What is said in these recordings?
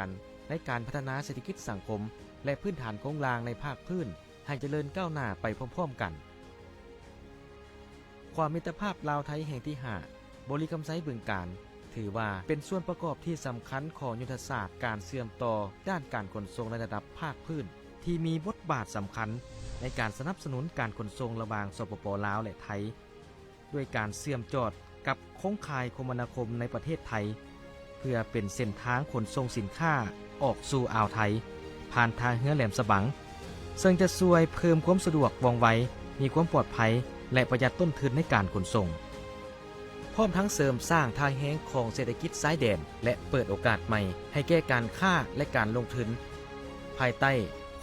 กันในการพัฒนาเศรษฐกิจสังคมและพื้นฐานโครงสร้างในภาคพื้นให้เจริญก้าวหน้าไปพร้อมๆกันความมิตรภาพลาวไทยแห่งที่5บริคำไซบึงกาฬถือว่าเป็นส่วนประกอบที่สำคัญของยุทธศาสตร์การเชื่อมต่อด้านการขนส่งในระดับภาคพื้นที่มีบทบาทสำคัญในการสนับสนุนการขนส่งระหว่างสปป.ลาวและไทยด้วยการเชื่อมจอดกับโครงข่ายคมนาคมในประเทศไทยเพื่อเป็นเส้นทางขนส่งสินค้าออกสู่อ่าวไทยผ่านทางเรือแหลมฉบังซึ่งจะช่วยเพิ่มความสะดวกว่องไวมีความปลอดภัยและประหยัดต้นทุนในการขนส่งพร้อมทั้งเสริมสร้างทางแห้งของเศรษฐกิจชายแดนและเปิดโอกาสใหม่ให้แก่การค้าและการลงทุนภายใต้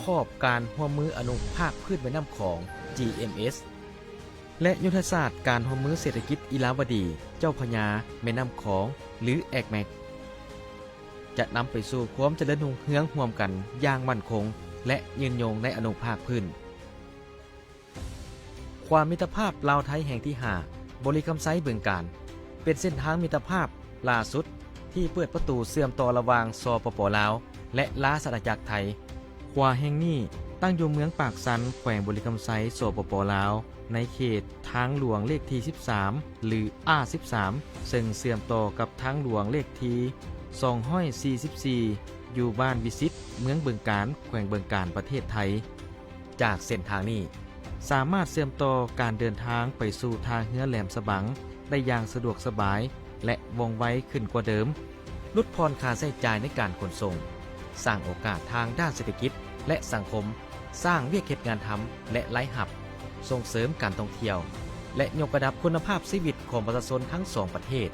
ขอบการร่วมมืออนุภาคพืชแม่น้ำของ GMS และยุทธศาสตร์การร่วมมือเศรษฐกิจอิหร่าวดีเจ้าพระยาแม่น้ำของหรือแอกแมกจะนำไปสู่ความเจริญรุ่งเรืองร่วมกันอย่างมั่นคงและยืนยงในอนุภาคพื้นความมิตรภาพลาวไทยแห่งที่5บริคำไซบึงกาฬเป็นเส้นทางมิตรภาพล่าสุดที่เปิดประตูเชื่อมต่อระหว่างสปป.ลาวและลาสอาณาจักรไทยขวาแห่งนี้ตั้งอยู่เมืองปากสันแขวงบริคำไซสปป.ลาวในเขตทางหลวงเลขที่13หรือ A13 ซึ่งเชื่อมต่อกับทางหลวงเลขที่244อยู่บ้านวิสิตเมืองบึงกาฬแขวงบึงกาฬประเทศไทยจากเส้นทางนี้สามารถเชื่อมต่อการเดินทางไปสู่ทางเรือแหลมฉบังได้อย่างสะดวกสบายและว่องไวขึ้นกว่าเดิมลดค่าใช้จ่ายในการขนส่งสร้างโอกาสทางด้านเศรษฐกิจและสังคมสร้างเวียกเฮ็ดงานทำและไล่หับส่งเสริมการท่องเที่ยวและยกระดับคุณภาพชีวิตของประชาชนทั้งสองประเทศ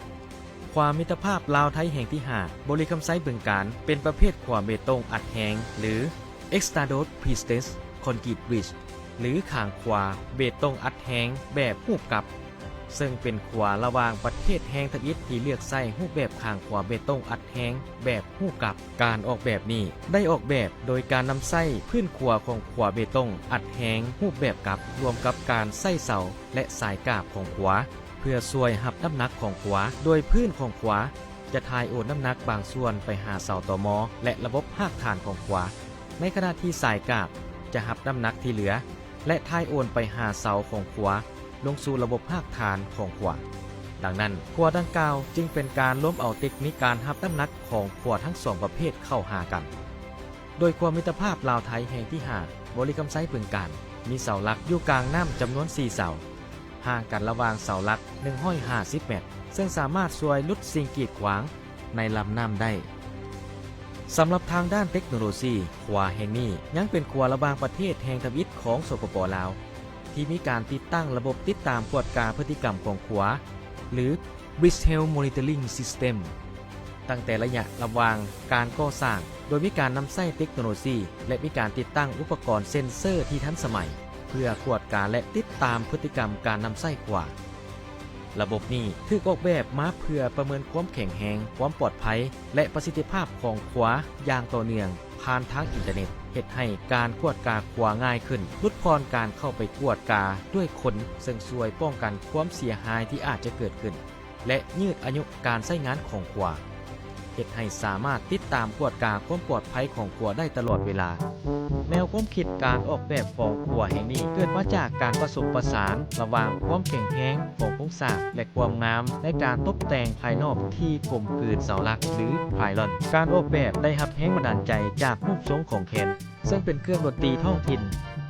ความมิตรภาพลาวไทยแห่งที่5บริคำไซบึงกาฬเป็นประเภทขวาเบตงอัดแห้งหรือ Extradot Pistes Concrete Bridge หรือข่างขวาเบตงอัดแห้งแบบรูปกับซึ่งเป็นขวาระหว่างประเทศแห่งทวีปที่เลือกใช้รูปแบบข่างขวาเบตงอัดแห้งแบบรูปกับการออกแบบนี้ได้ออกแบบโดยการนำไส้พื้นขวาของขวาเบตงอัดแห้งรูปแบบกับรวมกับการไส้เสาและสายกาบของขวาเพื่อช่วยหับน้ำหนักของขวาโดยพื้นของขวาจะทายโอนน้ำหนักบางส่วนไปหาเสาต่อมอและระบบหากฐานของขวาในขณะที่สายกาบจะหับน้ำหนักที่เหลือและทายโอนไปหาเสาของขวาลงสู่ระบบภาคฐานของขวาดังนั้นขวาดังกล่าวจึงเป็นการล้มเอาเทคนิคการหับน้ำหนักของขวาทั้งสองประเภทเข้าหากันโดยความมิตรภาพลาวไทยแห่งที่5บริคำไซบึงกาฬมีเสาหลักอยู่กลางน้ำจำนวน4เสาห่างกันระหว่างเสาหลัก150 เมตรซึ่งสามารถช่วยลดสิ่งกีดขวางในลำน้ำได้สำหรับทางด้านเทคโนโลยีขวาแห่งนี้ยังเป็นขวาระหว่างประเทศแห่งทวีปของสปป.ลาวที่มีการติดตั้งระบบติดตามกวดกาพฤติกรรมของขวาหรือ Bridge Health Monitoring System ตั้งแต่ระยะระหว่างการก่อสร้างโดยมีการนำใช้เทคโนโลยีและมีการติดตั้งอุปกรณ์เซ็นเซอร์ที่ทันสมัยเพื่อกวดกาและติดตามพฤติกรรมการนำใช้ขวาระบบนี้ถูกออกแบบมาเพื่อประเมินความแข็งแรงความปลอดภัยและประสิทธิภาพของขวาอย่างต่อเนื่องผ่านทางอินเทอร์เน็ตเฮ็ดให้การกวดกาขวาง่ายขึ้นลดพรการเข้าไปกวดกาด้วยคนซึ่งช่วยป้องกันความเสียหายที่อาจจะเกิดขึ้นและยืดอายุการใช้งานของขวาเฮ็ดให้สามารถติดตามกวดกาความปลอดภัยของขวาได้ตลอดเวลาแนวความคิดการออกแบบของขวาแห่งนี้เกิดมาจากการผสมผสานระหว่างความแข็งแรงของโครงสร้างและความงามในการตกแต่งภายนอกที่กลมกลืนเสาหลักหรือไพลอนการออกแบบได้รับแรงบันดาลใจจากรูปทรงของแคนซึ่งเป็นเครื่องดนตรีท้องถิ่น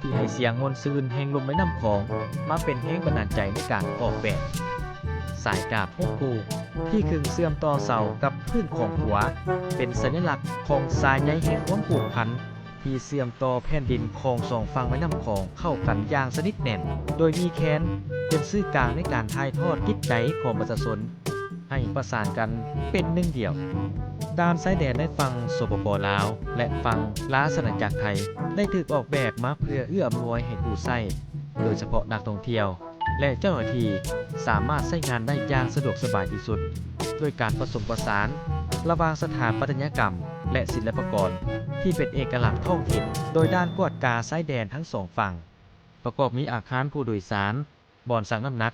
ที่ให้เสียงมวลซืนแห่งลมแม่น้ำของมาเป็นแรงบันดาลใจในการออกแบบสายกาบ6คู่ที่ขึงเชื่อมต่อเสากับพื้นของขวาเป็นสัญลักษณ์ของสายใยแห่งความผูกพันที่เชื่อมต่อแผ่นดินของสองฝั่งแม่น้ำของเข้ากันอย่างสนิทแน่นโดยมีแคนเป็นสื่อกลางในการถ่ายทอดจิตใจของประชาชนให้ประสานกันเป็นหนึ่งเดียวด้านชายแดนในฝั่งสปป.ลาวและฝั่งลาสอาณาจักรไทยได้ถูกออกแบบมาเพื่อเอื้ออำนวยให้ผู้ใช้โดยเฉพาะนักท่องเที่ยวและเจ้าหน้าที่สามารถใช้งานได้อย่างสะดวกสบายที่สุดด้วยการผสมผสานระหว่างสถาปัตยกรรมและศิลปากรที่เป็นเอกลักษณ์ท้องถิ่นโดยด้านกวดกาชายแดนทั้งสองฝั่งประกอบมีอาคารผู้โดยสารบ่อนสั่งน้ำหนัก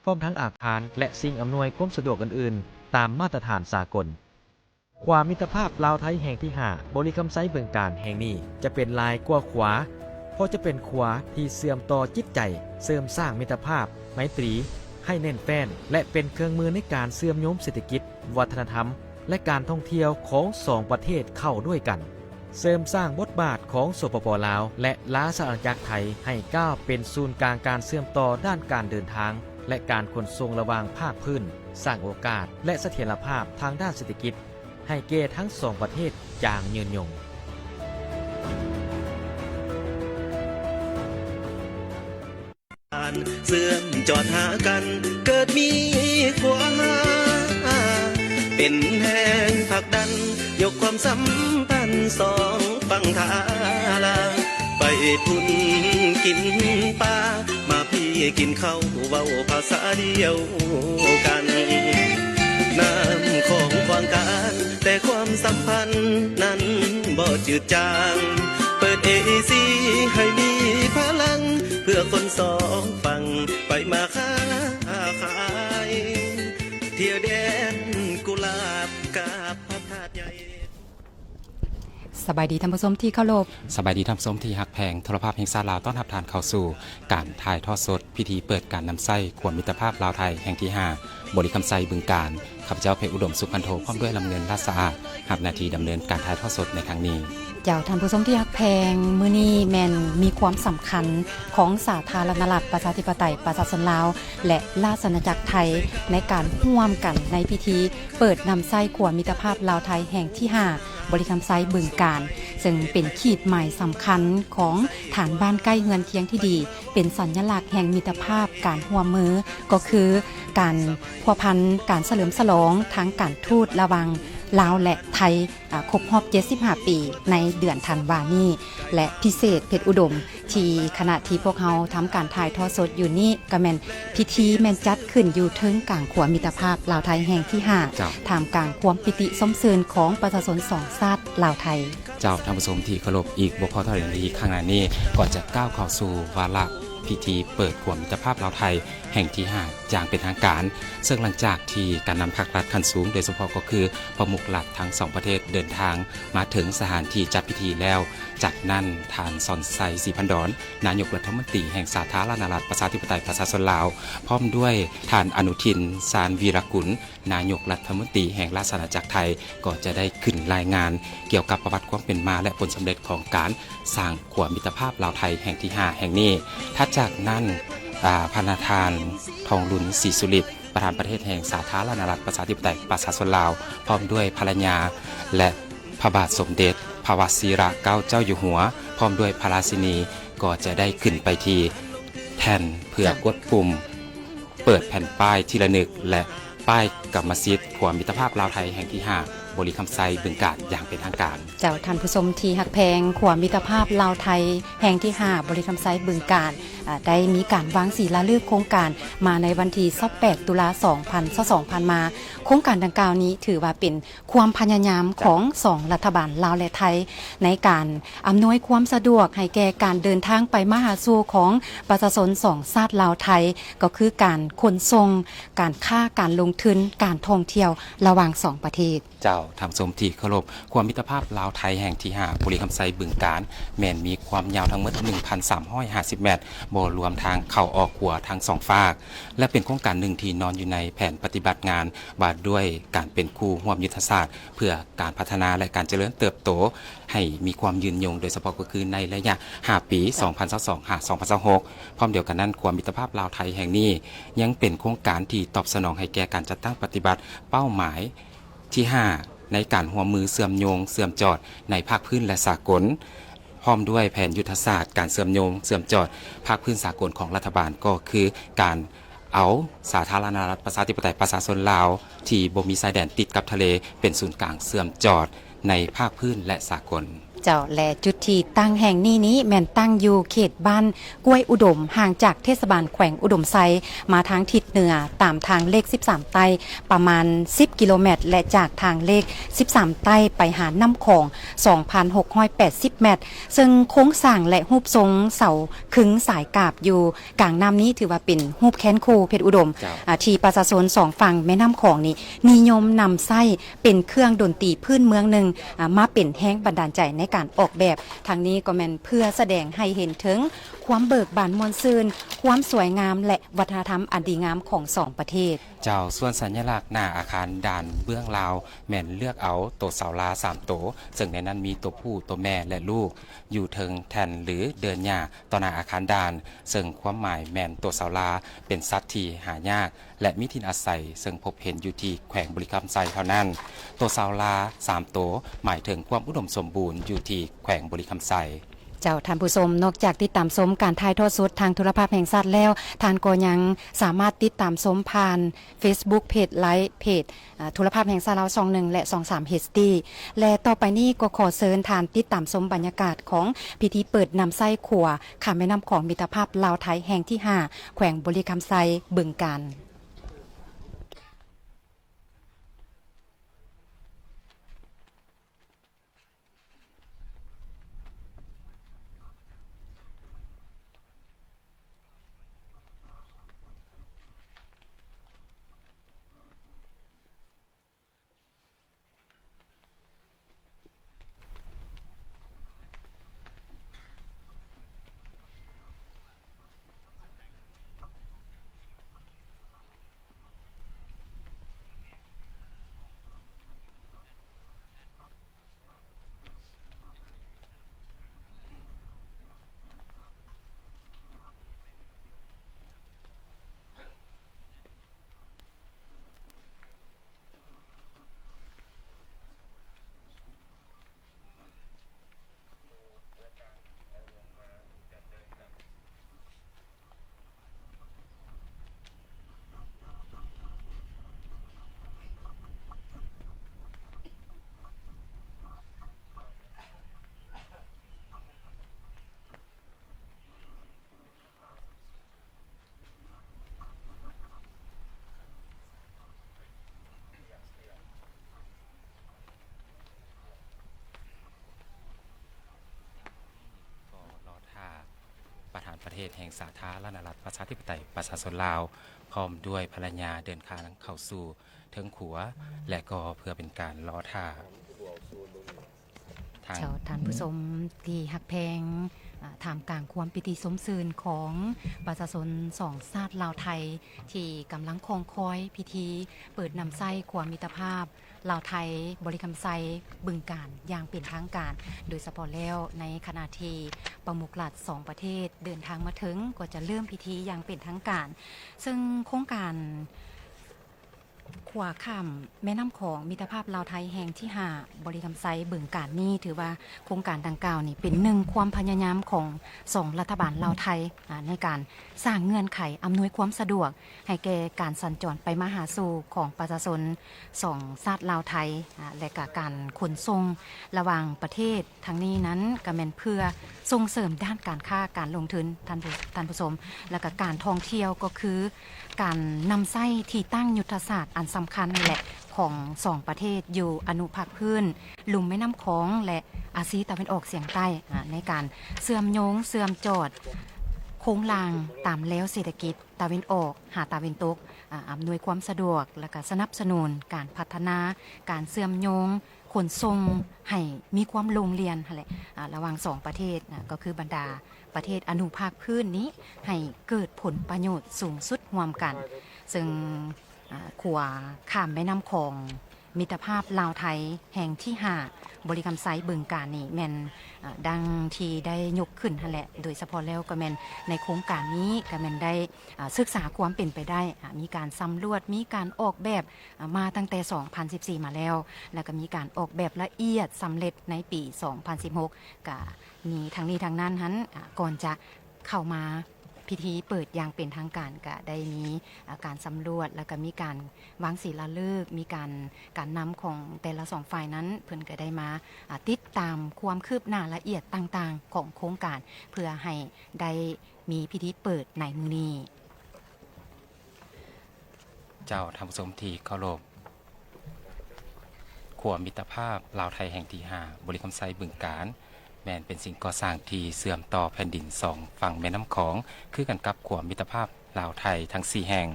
พร้อมทั้งอาคารและสิ่งอำนวยความสะดวกอื่นๆตามมาตรฐานสากล ความมิตรภาพลาวไทยแห่งที่5บริคำไซบึงการแห่งนี้จะเป็นลายกว่าขวาเพราะจะเป็นขวาที่เสื่อมต่อจิตใจเสริมสร้างมิตรภาพไมตรีให้แน่นแฟ้นและเป็นเครื่องมือในการเสื่อมโยงเศรษฐกิจวัฒนธรรมและการท่องเที่ยวของสองประเทศเข้าด้วยกันเสริมสร้างบทบาทของสปป.ลาวและล้าสอาณาจักรไทยให้ก้าวเป็นศูนย์กลางการเชื่อมต่อด้านการเดินทางและการขนส่งระหว่างภาคพื้นสร้างโอกาสและเสถียรภาพทางด้านเศรษฐกิจให้แก่ทั้งสองประเทศอย่างยืนยงเสื่อมจอดหากันเกิดมีความเป็นแห่งผลักดันยกความสัมพันธ์สองฝั่งทาลาไปพุ่นกินปลามาพี่กินข้าวเว้าภาษาเดียวกันน้ำของควางการแต่ความสัมพันธ์นั้นบ่จืดจางเปิดเอซีให้มีพลังเพื่อคนสองฝั่งไปมาค้าขายเที่ยวแดนกุหลาบกาบพระธาตุใหญ่สบายดีท่านผู้ชมที่เคารพสบายดีท่านผู้ชมที่ฮักแพงโทรภาพแห่งชาติลาวต้อนรับทานเข้าสู่การถ่ายทอดสดพิธีเปิดการนำไส้ขวดมิตรภาพลาวไทยแห่งที่5บริคำไซบึงการข้าพเจ้าเพชรอุดมสุขพันโทพร้อมด้วยลำเงินราชสะอาดรับหน้าที่ดำเนินการถ่ายทอดสดในครั้งนี้เจ้าท่านผู้ชมที่ฮักแพงมื้อนี้แม่นมีความสำคัญของสาธารณรัฐประชาธิปไตยประชาชนลาวและราชอาณาจักรไทยในการร่วมกันในพิธีเปิดนำไส้ขวดมิตรภาพลาวไทยแห่งที่5บริคำไซบึงการซึ่งเป็นขีดหมายสำคัญของฐานบ้านใกล้เฮือนเคียงที่ดีเป็นสัญลักษณ์แห่งมิตรภาพการร่วมมือก็คือการพัวพันการเฉลิมฉลองทั้งการทูตระหว่างลาวและไทยครบรอบ75 ปีในเดือนธันวาคมนี้และพิเศษเพชรอุดมที่ขณะที่พวกเราทำการถ่ายทอดสดอยู่นี่ก็แม่นพิธีแม่นจัดขึ้นอยู่เทิงกลางขวมิตรภาพลาวไทยแห่งที่5ท่ามกลางความปิติส้มซื่นของประชาชนสองชาติลาวไทยเจ้าท่านผู้ชมที่เคารพอีกบ่พอเท่านี้ข้างหน้านี้ก่อนจะก้าวเข้าสู่วาระพิธีเปิดขวดมิตรภาพลาวไทยแห่งที่5อย่างเป็นทางการซึ่งหลังจากที่การนำภาครัฐขั้นสูงโดยเฉพาะก็คือประมุขหลักทั้ง2ประเทศเดินทางมาถึงสถานที่จัดพิธีแล้วจากนั้นทานซอนไซศรีพันดอนนายกรัฐมนตรีแห่งสาธารณรัฐประชาธิปไตยประชาชนลาวพร้อมด้วยทานอนุทินสารวีรกุลนายกรัฐมนตรีแห่งราชอาณาจักรไทยก็จะได้ขึ้นรายงานเกี่ยวกับประวัติความเป็นมาและผลสำเร็จของการสร้างขวดมิตรภาพลาวไทยแห่งที่5แห่งนี้ถ้าจากนั้นพนาธานทองลุนศรีสุริตประธานประเทศแห่งสาธารณรัฐประชาธิปไตยประชาชนลาวพร้อมด้วยภรรยาและพระบาทสมเด็จพระวชิรเกล้าเจ้าอยู่หัวพร้อมด้วยพระราชินีก็จะได้ขึ้นไปที่แท่นเพื่อกดปุ่มเปิดแผ่นป้ายทีละนึกและป้ายกรรมสิทธิ์ขวดมิตรภาพลาวไทยแห่งที่5บริคำไซบึงการอย่างเป็นทางการเจ้าท่านผู้ชมที่ฮักแพงขวดมิตรภาพลาวไทยแห่งที่5บริคำไซบึงการได้มีการวางศิลาฤกษ์โครงการมาในวันที่28ตุลา2022มาโครงการดังกล่าวนี้ถือว่าเป็นความพยายามของ2รัฐบาลลาวและไทยในการอำนวยความสะดวกให้แก่การเดินทางไปมาหาสู่ของประชาชน2ชาติลาวไทยก็คือการขนส่งการค้าการลงทุนการท่องเที่ยวระหว่าง2ประเทศเจ้าทำสมที่เคารพความมิตรภาพลาวไทยแห่งที่5บริคำไซบึงการแม่นมีความยาวทั้งหมด 1,350 เมตรบ่รวมทางเข้าออกหัวทาง2ฝากและเป็นโครงการหนึ่งที่นอนอยู่ในแผนปฏิบัติงานว่าด้วยการเป็นคู่ร่วมยุทธศาสตร์เพื่อการพัฒนาและการเจริญเติบโตให้มีความยืนยงโดยเฉพาะก็คือในระยะ5ปี2022-2026พร้อมเดียวกันนั้นความมิตรภาพลาวไทยแห่งนี้ยังเป็นโครงการที่ตอบสนองให้แก่การจัดตั้งปฏิบัติเป้าหมายที่5ในการร่วมมือเชื่อมโยงเชื่อมจอดในภาคพื้นและสากลพร้อมด้วยแผนยุทธศาสตร์การเชื่อมโยงเชื่อมจอดภาคพื้นสากลของรัฐบาลก็คือการเอาสาธารณรัฐประชาธิปไตยประชาชนลาวที่บ่มีชายแดนติดกับทะเลเป็นศูนย์กลางเชื่อมจอดในภาคพื้นและสากล เจ้าและจุดที่ตั้งแห่งนี้แม่นตั้งอยู่เขตบ้านกล้วยอุดมห่างจากเทศบาลแขวงอุดมไซมาทางทิศเหนือตามทางเลข13ใต้ประมาณ10กิโลเมตรและจากทางเลข13ใต้ไปหาน้ำของ 2,680 เมตรซึ่งโค้งสร้างและรูปทรงเสาขึงสายกาบอยู่กลางน้ำนี้ถือว่าเป็นรูปแค้นคูเพชรอุดมที่ประชาชน2ฝั่งแม่น้ำของนี้นิยมนำไส้เป็นเครื่องดนตรีพื้นเมืองหนึ่งมาเป็นแห้งบันดาลใจในการออกแบบทางนี้ก็แม่นเพื่อแสดงให้เห็นถึงความเบิกบานมวลซืนความสวยงามและวัฒนธรรมอันดีงามของสองประเทศเจ้าส่วนสัญลักษณ์หน้าอาคารด่านเบื้องลาวแม่นเลือกเอาตัวเสาลา3ตัวซึ่งในนั้นมีตัวผู้ตัวแม่และลูกอยู่เทิงแทนหรือเดินหญ้าต่อหน้าอาคารด่านซึ่งความหมายแม่นตัวเสาลาเป็นสัตว์ที่หายากและมีถิ่นอาศัยซึ่งพบเห็นอยู่ที่แขวงบริคำไซเท่านั้นตัวเสาลา3ตัวหมายถึงความอุดมสมบูรณ์อยู่ที่แขวงบริคำไซเจ้าท่านผู้ชมนอกจากติดตามชมการถ่ายทอดสดทางโทรภาพแห่งชาติแล้วท่านก็ยังสามารถติดตามชมผ่าน Facebook เพจไลฟ์เพจโทรภาพแห่งชาติเรา21และ23 HD และต่อไปนี้ก็ขอเชิญท่านติดตามชมบรรยากาศของพิธีเปิดนำไส้ขัวข้ามแม่น้ำของมิตรภาพลาวไทยแห่งที่5แขวงบริคำไซบึงกาฬประธานประเทศแห่งสาธารณรัฐประชาธิปไตยประชาชนลาวพร้อมด้วยภรรยาเดินทางเข้าสู่เทิงขัวและก็เพื่อเป็นการรอท่าเจ้าท่านผู้ชมที่ฮักแพงถามกลางความพิธีสมซื่นของประชาชน2ชาติลาวไทยที่กำลังคงคอยพิธีเปิดนำไส้ความมิตรภาพลาวไทยบริคำไซบึงกาฬอย่างเป็นทางการโดยเฉพาะแล้วในขณะที่ประมุขรัฐ2ประเทศเดินทางมาถึงก็จะเริ่มพิธีอย่างเป็นทางการซึ่งโครงการขวาข้ามแม่น้ำของมิตรภาพลาวไทยแห่งที่5บริคำไซบึงกาฬนี้ถือว่าโครงการดังกล่าวนี่เป็นหนึ่งความพยายามของ2รัฐบาลลาวไทยในการสร้างเงื่อนไขอำนวยความสะดวกให้แก่การสัญจรไปมาหาสู่ของประชาชน2ชาติลาวไทยและการขนส่งระหว่างประเทศทั้งนี้นั้นก็แม่นเพื่อส่งเสริมด้านการค้าการลงทุนท่านผู้ชมและก็การท่องเที่ยวก็คือการนำไส้ที่ตั้งยุทธศาสตร์อันสำคัญแหละของ2ประเทศอยู่อนุภาคพื้นลุ่มแม่น้ำคองและอาซีตะวันออกเฉียงใต้ในการเสื่อมโยงเสื่อมจอดโค้งลางตามแล้วเศรษฐกิจตะวันออกหาตะวันตกอำนวยความสะดวกและก็สนับสนุนการพัฒนาการเสื่อมโยงขนส่งให้มีความลงเรียนแหละระหว่าง2ประเทศก็คือบรรดาประเทศอนุภาคพื้นนี้ให้เกิดผลประโยชน์สูงสุดร่วมกันซึ่งขัวข้ามแม่น้ำของมิตรภาพลาวไทยแห่งที่5บริคำไซบึงกาฬนี่แม่นดังที่ได้ยกขึ้นนั่นแหละโดยเฉพาะแล้วก็แม่นในโครงการนี้ก็แม่นได้ศึกษาความเป็นไปได้มีการสำรวจมีการออกแบบมาตั้งแต่ 2014 มาแล้วก็มีการออกแบบละเอียดสำเร็จในปี 2016ก็มีทางนี้ทางนั้นก่อนจะเข้ามา พิธีเปิดอย่างเป็นทางการก็ได้มีการสำรวจแล้วก็มีการวางศิลาฤกษ์มีการนำของแต่ละสองฝ่ายนั้นเพิ่นก็ได้มาติดตามความคืบหน้าละเอียดต่างๆของโครงการเพื่อให้ได้มีพิธีเปิดในมื้อนี้เจ้าท่านผู้ชมที่เคารพขัวมิตรภาพลาวไทยแห่งที่5บริคำไซบึงกาฬแม่นเป็นสิ่งก่อสร้างที่เสื่อมต่อแผ่นดิน2ฝั่งแม่น้ำของคือกันกับขัวมิตรภาพลาวไทยทั้ง4แห่ง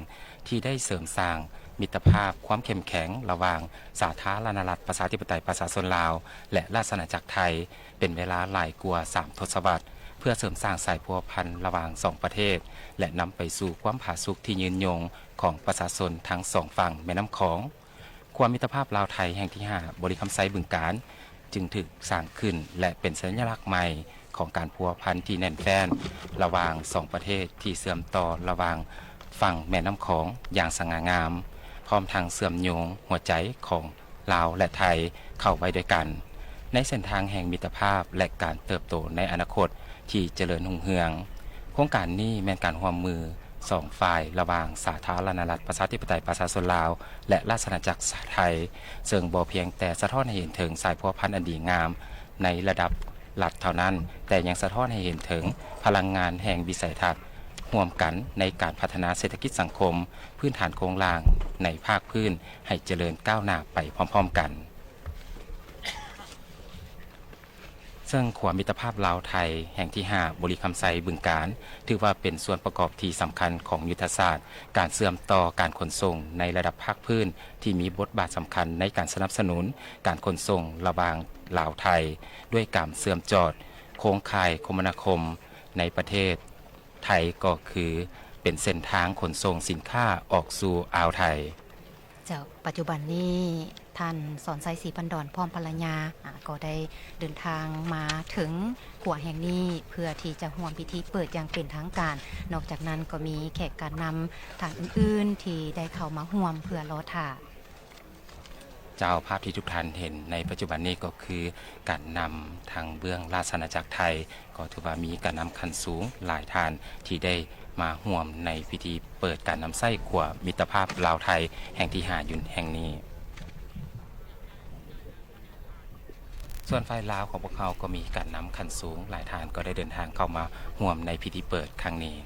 ที่ได้เสริมสร้างมิตรภาพความเข้มแข็งระหว่างสาธารณรัฐประชาธิปไตยประชาชนลาวและราชอาณาจักรไทยเป็นเวลาหลายกว่า3ทศวรรษเพื่อเสริมสร้างสายพัวพันระหว่าง2ประเทศและนำไปสู่ความผาสุกที่ยืนยงของประชาชนทั้ง2ฝั่งแม่น้ำของขัวมิตรภาพลาวไทยแห่งที่5บริคำไซบึงกาฬจึงถูกสร้างขึ้นและเป็นสัญลักษณ์ใหม่ของการพัวพันที่แน่นแฟ้นระหว่าง2ประเทศที่เชื่อมต่อระหว่างฝั่งแม่น้ำของอย่างสง่างามพร้อมทางเชื่อมโยงหัวใจของลาวและไทยเข้าไว้ด้วยกันในเส้นทางแห่งมิตรภาพและการเติบโตในอนาคตที่เจริญรุ่งเรืองโครงการนี้แม่นการร่วมมือ2ฝ่ายระหว่างสาธารณรัฐประชาธิปไตยประชาชนลาวและราชอาณาจักรไทยซึ่งบ่เพียงแต่สะท้อนให้เห็นถึงสายพัวพันธุ์อันดีงามในระดับรัฐเท่านั้นแต่ยังสะท้อนให้เห็นถึงพลังงานแห่งวิสัยทัศน์ร่วมกันในการพัฒนาเศรษฐกิจสังคมพื้นฐานโครงสร้างในภาคพื้นให้เจริญก้าวหน้าไปพร้อมๆกันซึ่งขัวมิตรภาพลาวไทยแห่งที่5บริคำไซบึงกาฬถือว่าเป็นส่วนประกอบที่สำคัญของยุทธศาสตร์การเชื่อมต่อการขนส่งในระดับภาคพื้นที่มีบทบาทสำคัญในการสนับสนุนการขนส่งระหว่างลาวไทยด้วยการเชื่อมจอดโครงข่ายคมนาคมในประเทศไทยก็คือเป็นเส้นทางขนส่งสินค้าออกสู่อ่าวไทยปัจจุบันนี้ท่านสอนไซศรีพันดอนพร้อมภรรยาก็ได้เดินทางมาถึงขัวแห่งนี้เพื่อที่จะร่วมพิธีเปิดอย่างเป็นทางการนอกจากนั้นก็มีแขกการนำทางอื่นๆที่ได้เข้ามาร่วมเพื่อรอท่าเจ้าภาพที่ทุกท่านเห็นในปัจจุบันนี้ก็คือการนำทางเบื้องราชอาณาจักรไทยก็ถือว่ามีการนำคันสูงหลายท่านที่ได้มาร่วมในพิธีเปิดการนำไส้ขัวมิตรภาพลาวไทยแห่งที่5อยู่แห่งนี้ส่วนฝ่ายลาวของพวกเขาก็มีการนำคันสูงหลายท่านก็ได้เดินทางเข้ามาร่วมในพิธีเปิดครั้งนี้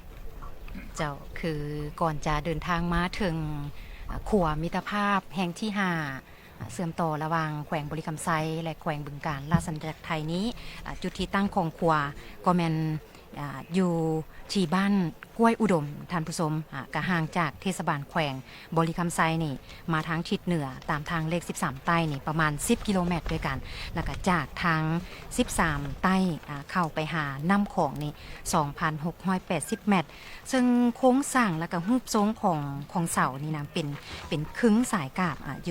เจ้าคือก่อนจะเดินทางมาถึงขัวมิตรภาพแห่งที่5เสื่อมต่อระหว่างแขวงบริคำไซและแขวงบึงกาฬราชอาณาจักรไทยนี้จุดที่ตั้งของขัวก็แมนอยู่ที่บ้านกล้วยอุดมท่านผู้ชมก็ห่างจากเทศบาลแขวงบริคำไซนี่มาทางทิศเหนือตามทางเลข13ใต้นี่ประมาณ10กิโลเมตรด้วยกันแล้วก็จากทาง13ใต้เข้าไปหาน้ำของนี่ 2,680 เมตรซึ่งโค้งสร้างแล้วก็รูปทรงของเสานี่นะเป็นครึ่งสายกาบอ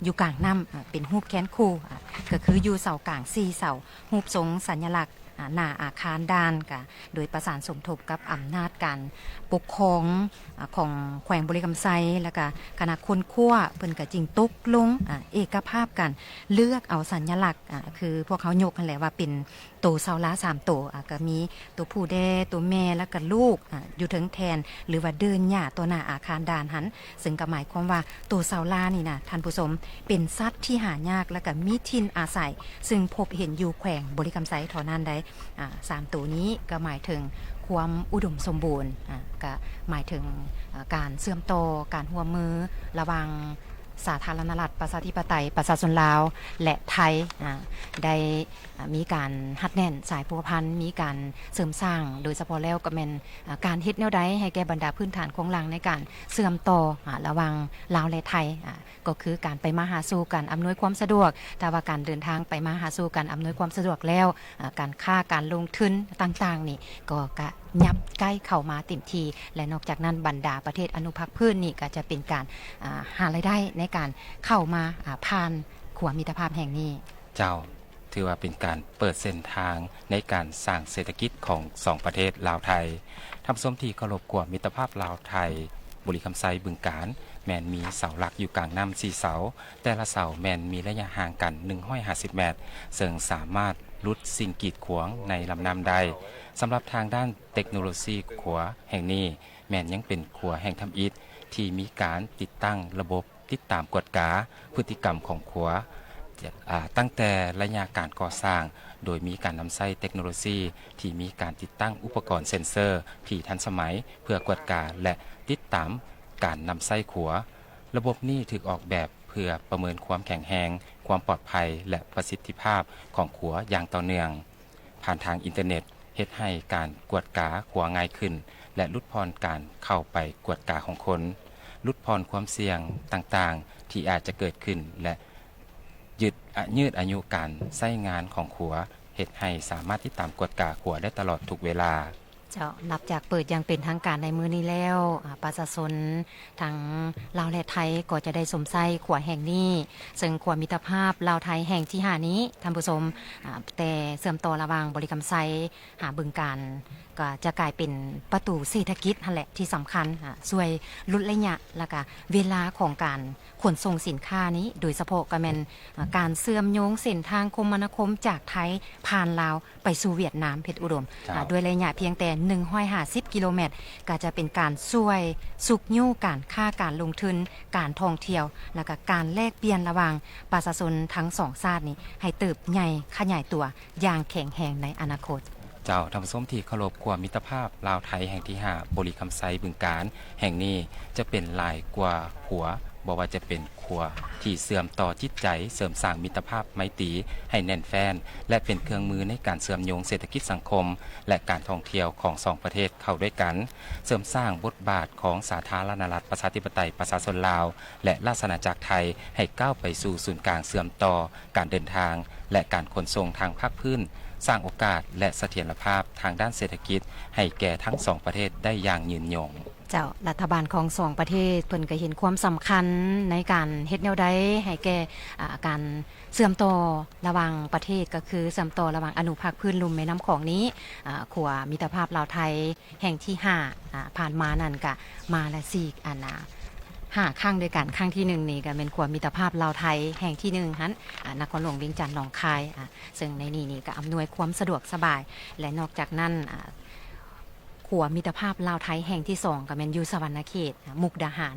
ยู่กลางน้ำเป็นรูปแขนคู่ก็คืออยู่เสากลาง4เสารูปทรงสัญลักษณ์หน้าอาคารด้านกะโดยประสานสมทบกับอำนาจการปกครองของแขวงบริคำไซแล้วก็คณะคนขั้วเพิ่นก็จริงตกลงเอกภาพกันเลือกเอาสัญลักษณ์คือพวกเขายกกันแหละว่าเป็นตัวเสาล้า3ตัวก็มีตัวผู้แดตัวแม่แล้วก็ลูกอยู่ถึงแทนหรือว่าเดินหญ้าตัวหน้าอาคารด้านหันซึ่งก็หมายความว่าตัวเสาล้านี่นะท่านผู้ชมเป็นสัตว์ที่หายากและก็มีถิ่นอาศัยซึ่งพบเห็นอยู่แขวงบริคำไซเท่านั้นได้3ตัวนี้ก็หมายถึงความอุดมสมบูรณ์ก็หมายถึงการเชื่อมต่อการร่วมมือระหว่างสาธารณรัฐประชาธิปไตยประชาชนลาวและไทยได้มีการฮัดแน่นสายพัวพันมีการเสริมสร้างโดยเฉพาะแล้วก็เป็นการเฮ็ดแนวใดให้แก่บรรดาพื้นฐานของหลังในการเชื่อมต่อระหว่างลาวและไทยก็คือการไปมาหาสู่กันอำนวยความสะดวกแต่ว่าการเดินทางไปมาหาสู่กันอำนวยความสะดวกแล้วการค่าการลงทุนต่างๆนี่ก็ยับใกล้เข้ามาเต็มทีและนอกจากนั้นบรรดาประเทศอนุภาคพื้นนี่ก็จะเป็นการหารายได้ในการเข้ามาผ่านขัวมิตรภาพแห่งนี้เจ้าถือว่าเป็นการเปิดเส้นทางในการสร้างเศรษฐกิจของ2ประเทศลาวไทยทำสมที่เคารพขัวมิตรภาพลาวไทยบริคำไซบึงกาฬแมนมีเสาหลักอยู่กลางน้ำ4เสาแต่ละเสาแมนมีระยะห่างกัน150 เมตรซึ่งสามารถ ลุดสิ่งกีดขวางในลำน้ำได้สำหรับทางด้านเทคโนโลยีขัวแห่งนี้แม้นยังเป็นขัวแห่งทำอิฐที่มีการติดตั้งระบบติดตามกวดกาพฤติกรรมของขัวตั้งแต่ระยะการก่อสร้างโดยมีการนำใช้เทคโนโลยีที่มีการติดตั้งอุปกรณ์เซ็นเซอร์ที่ทันสมัยเพื่อกวดกาและติดตามการนำใช้ขัวระบบนี้ถูกออกแบบเพื่อประเมินความแข็งแรงความปลอดภัยและประสิทธิภาพของขัวอย่างต่อเนื่องผ่านทางอินเทอร์เน็ตเฮ็ดให้การกวดกาขัวง่ายขึ้นและลดพรการเข้าไปกวดกาของคนลดพรความเสี่ยงต่างๆที่อาจจะเกิดขึ้นและยืดอายุการใช้งานของขัวเฮ็ดให้สามารถที่ตามกวดกาขัวได้ตลอดทุกเวลาเจ้านับจากเปิดอย่างเป็นทางการในมื้อนี้แล้วประชาชนทั้งลาวและไทยก็จะได้สมไส้ขวแห่งนี้ซึ่งขวมิตรภาพลาวไทยแห่งที่5นี้ท่านผู้ชมแต่เสื่อมต่อระหว่างบริกรรมไซหาบึงการก็จะกลายเป็นประตูเศรษฐกิจนั่นแหละที่สำคัญช่วยลดระยะและก็เวลาของการขนส่งสินค้านี้โดยเฉพาะก็แม่นการเชื่อมโยงเส้นทางคมนาคมจากไทยผ่านลาวไปสู่เวียดนามเพชรอุดมด้วยระยะเพียงแต่150กิโลเมตรก็จะเป็นการช่วยสุกยู่การค่าการลงทุนการท่องเที่ยวและก็การแลกเปลี่ยนระหว่างประชาชนทั้งสองชาตินี้ให้เติบใหญ่ขยายตัวอย่างแข็งแรงในอนาคตเจ้าท่านผู้ชมที่เคารพความมิตรภาพลาวไทยแห่งที่5บริคำไซบึงการแห่งนี้จะเป็นหลายกว่าขัวบอกว่าจะเป็นขัวที่เสื่อมต่อจิตใจเสริมสร้างมิตรภาพไมตรีให้แน่นแฟ้นและเป็นเครื่องมือในการเชื่อมโยงเศรษฐกิจสังคมและการท่องเที่ยวของสองประเทศเข้าด้วยกันเสริมสร้างบทบาทของสาธารณรัฐประชาธิปไตยประชาชนลาวและราชอาณาจักรไทยให้ก้าวไปสู่ศูนย์กลางเชื่อมต่อการเดินทางและการขนส่งทางภาคพื้นสร้างโอกาสและเสถียรภาพทางด้านเศรษฐกิจให้แก่ทั้งสองประเทศได้อย่างยืนยงเจ้ารัฐบาลของสองประเทศเพิ่นก็เห็นความสำคัญในการเฮ็ดแนวใดให้แก่การเชื่อมต่อระหว่างประเทศก็คือเชื่อมต่อระหว่างอนุภาคพื้นลุ่มแม่น้ำของนี้ขัวมิตรภาพลาวไทยแห่งที่5ผ่านมานั่นก็มาละ45ครั้งด้วยกันครั้งที่1นี่ก็เป็นขัวมิตรภาพลาวไทยแห่งที่1หั้นนครหลวงเวียงจันทน์หนองคายซึ่งในนี่ก็อำนวยความสะดวกสบายและนอกจากนั้นขัวมิตรภาพลาวไทยแห่งที่2ก็เป็นอยู่สวรรณเขตมุกดาหาร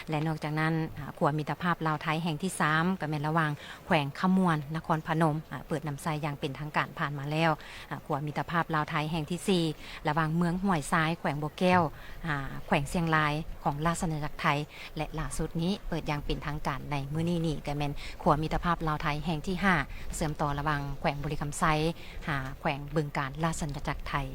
และนอกจากนั้นขัวมิตรภาพลาวไทยแห่งที่3ก็เป็นระหว่างแขวงขมวนนครพนมเปิดนำไซอย่างเป็นทางการผ่านมาแล้วขัวมิตรภาพลาวไทยแห่งที่4ระหว่างเมืองห้วยทรายแขวงบ่อแก้วแขวงเชียงรายของราชอาณาจักรไทยและล่าสุดนี้เปิดอย่างเป็นทางการในมื้อนี้นี่ก็เป็นขัวมิตรภาพลาวไทยแห่งที่5เชื่อมต่อระหว่างแขวงบริคำไซแขวงบึงกาฬราชอาณาจักรไทย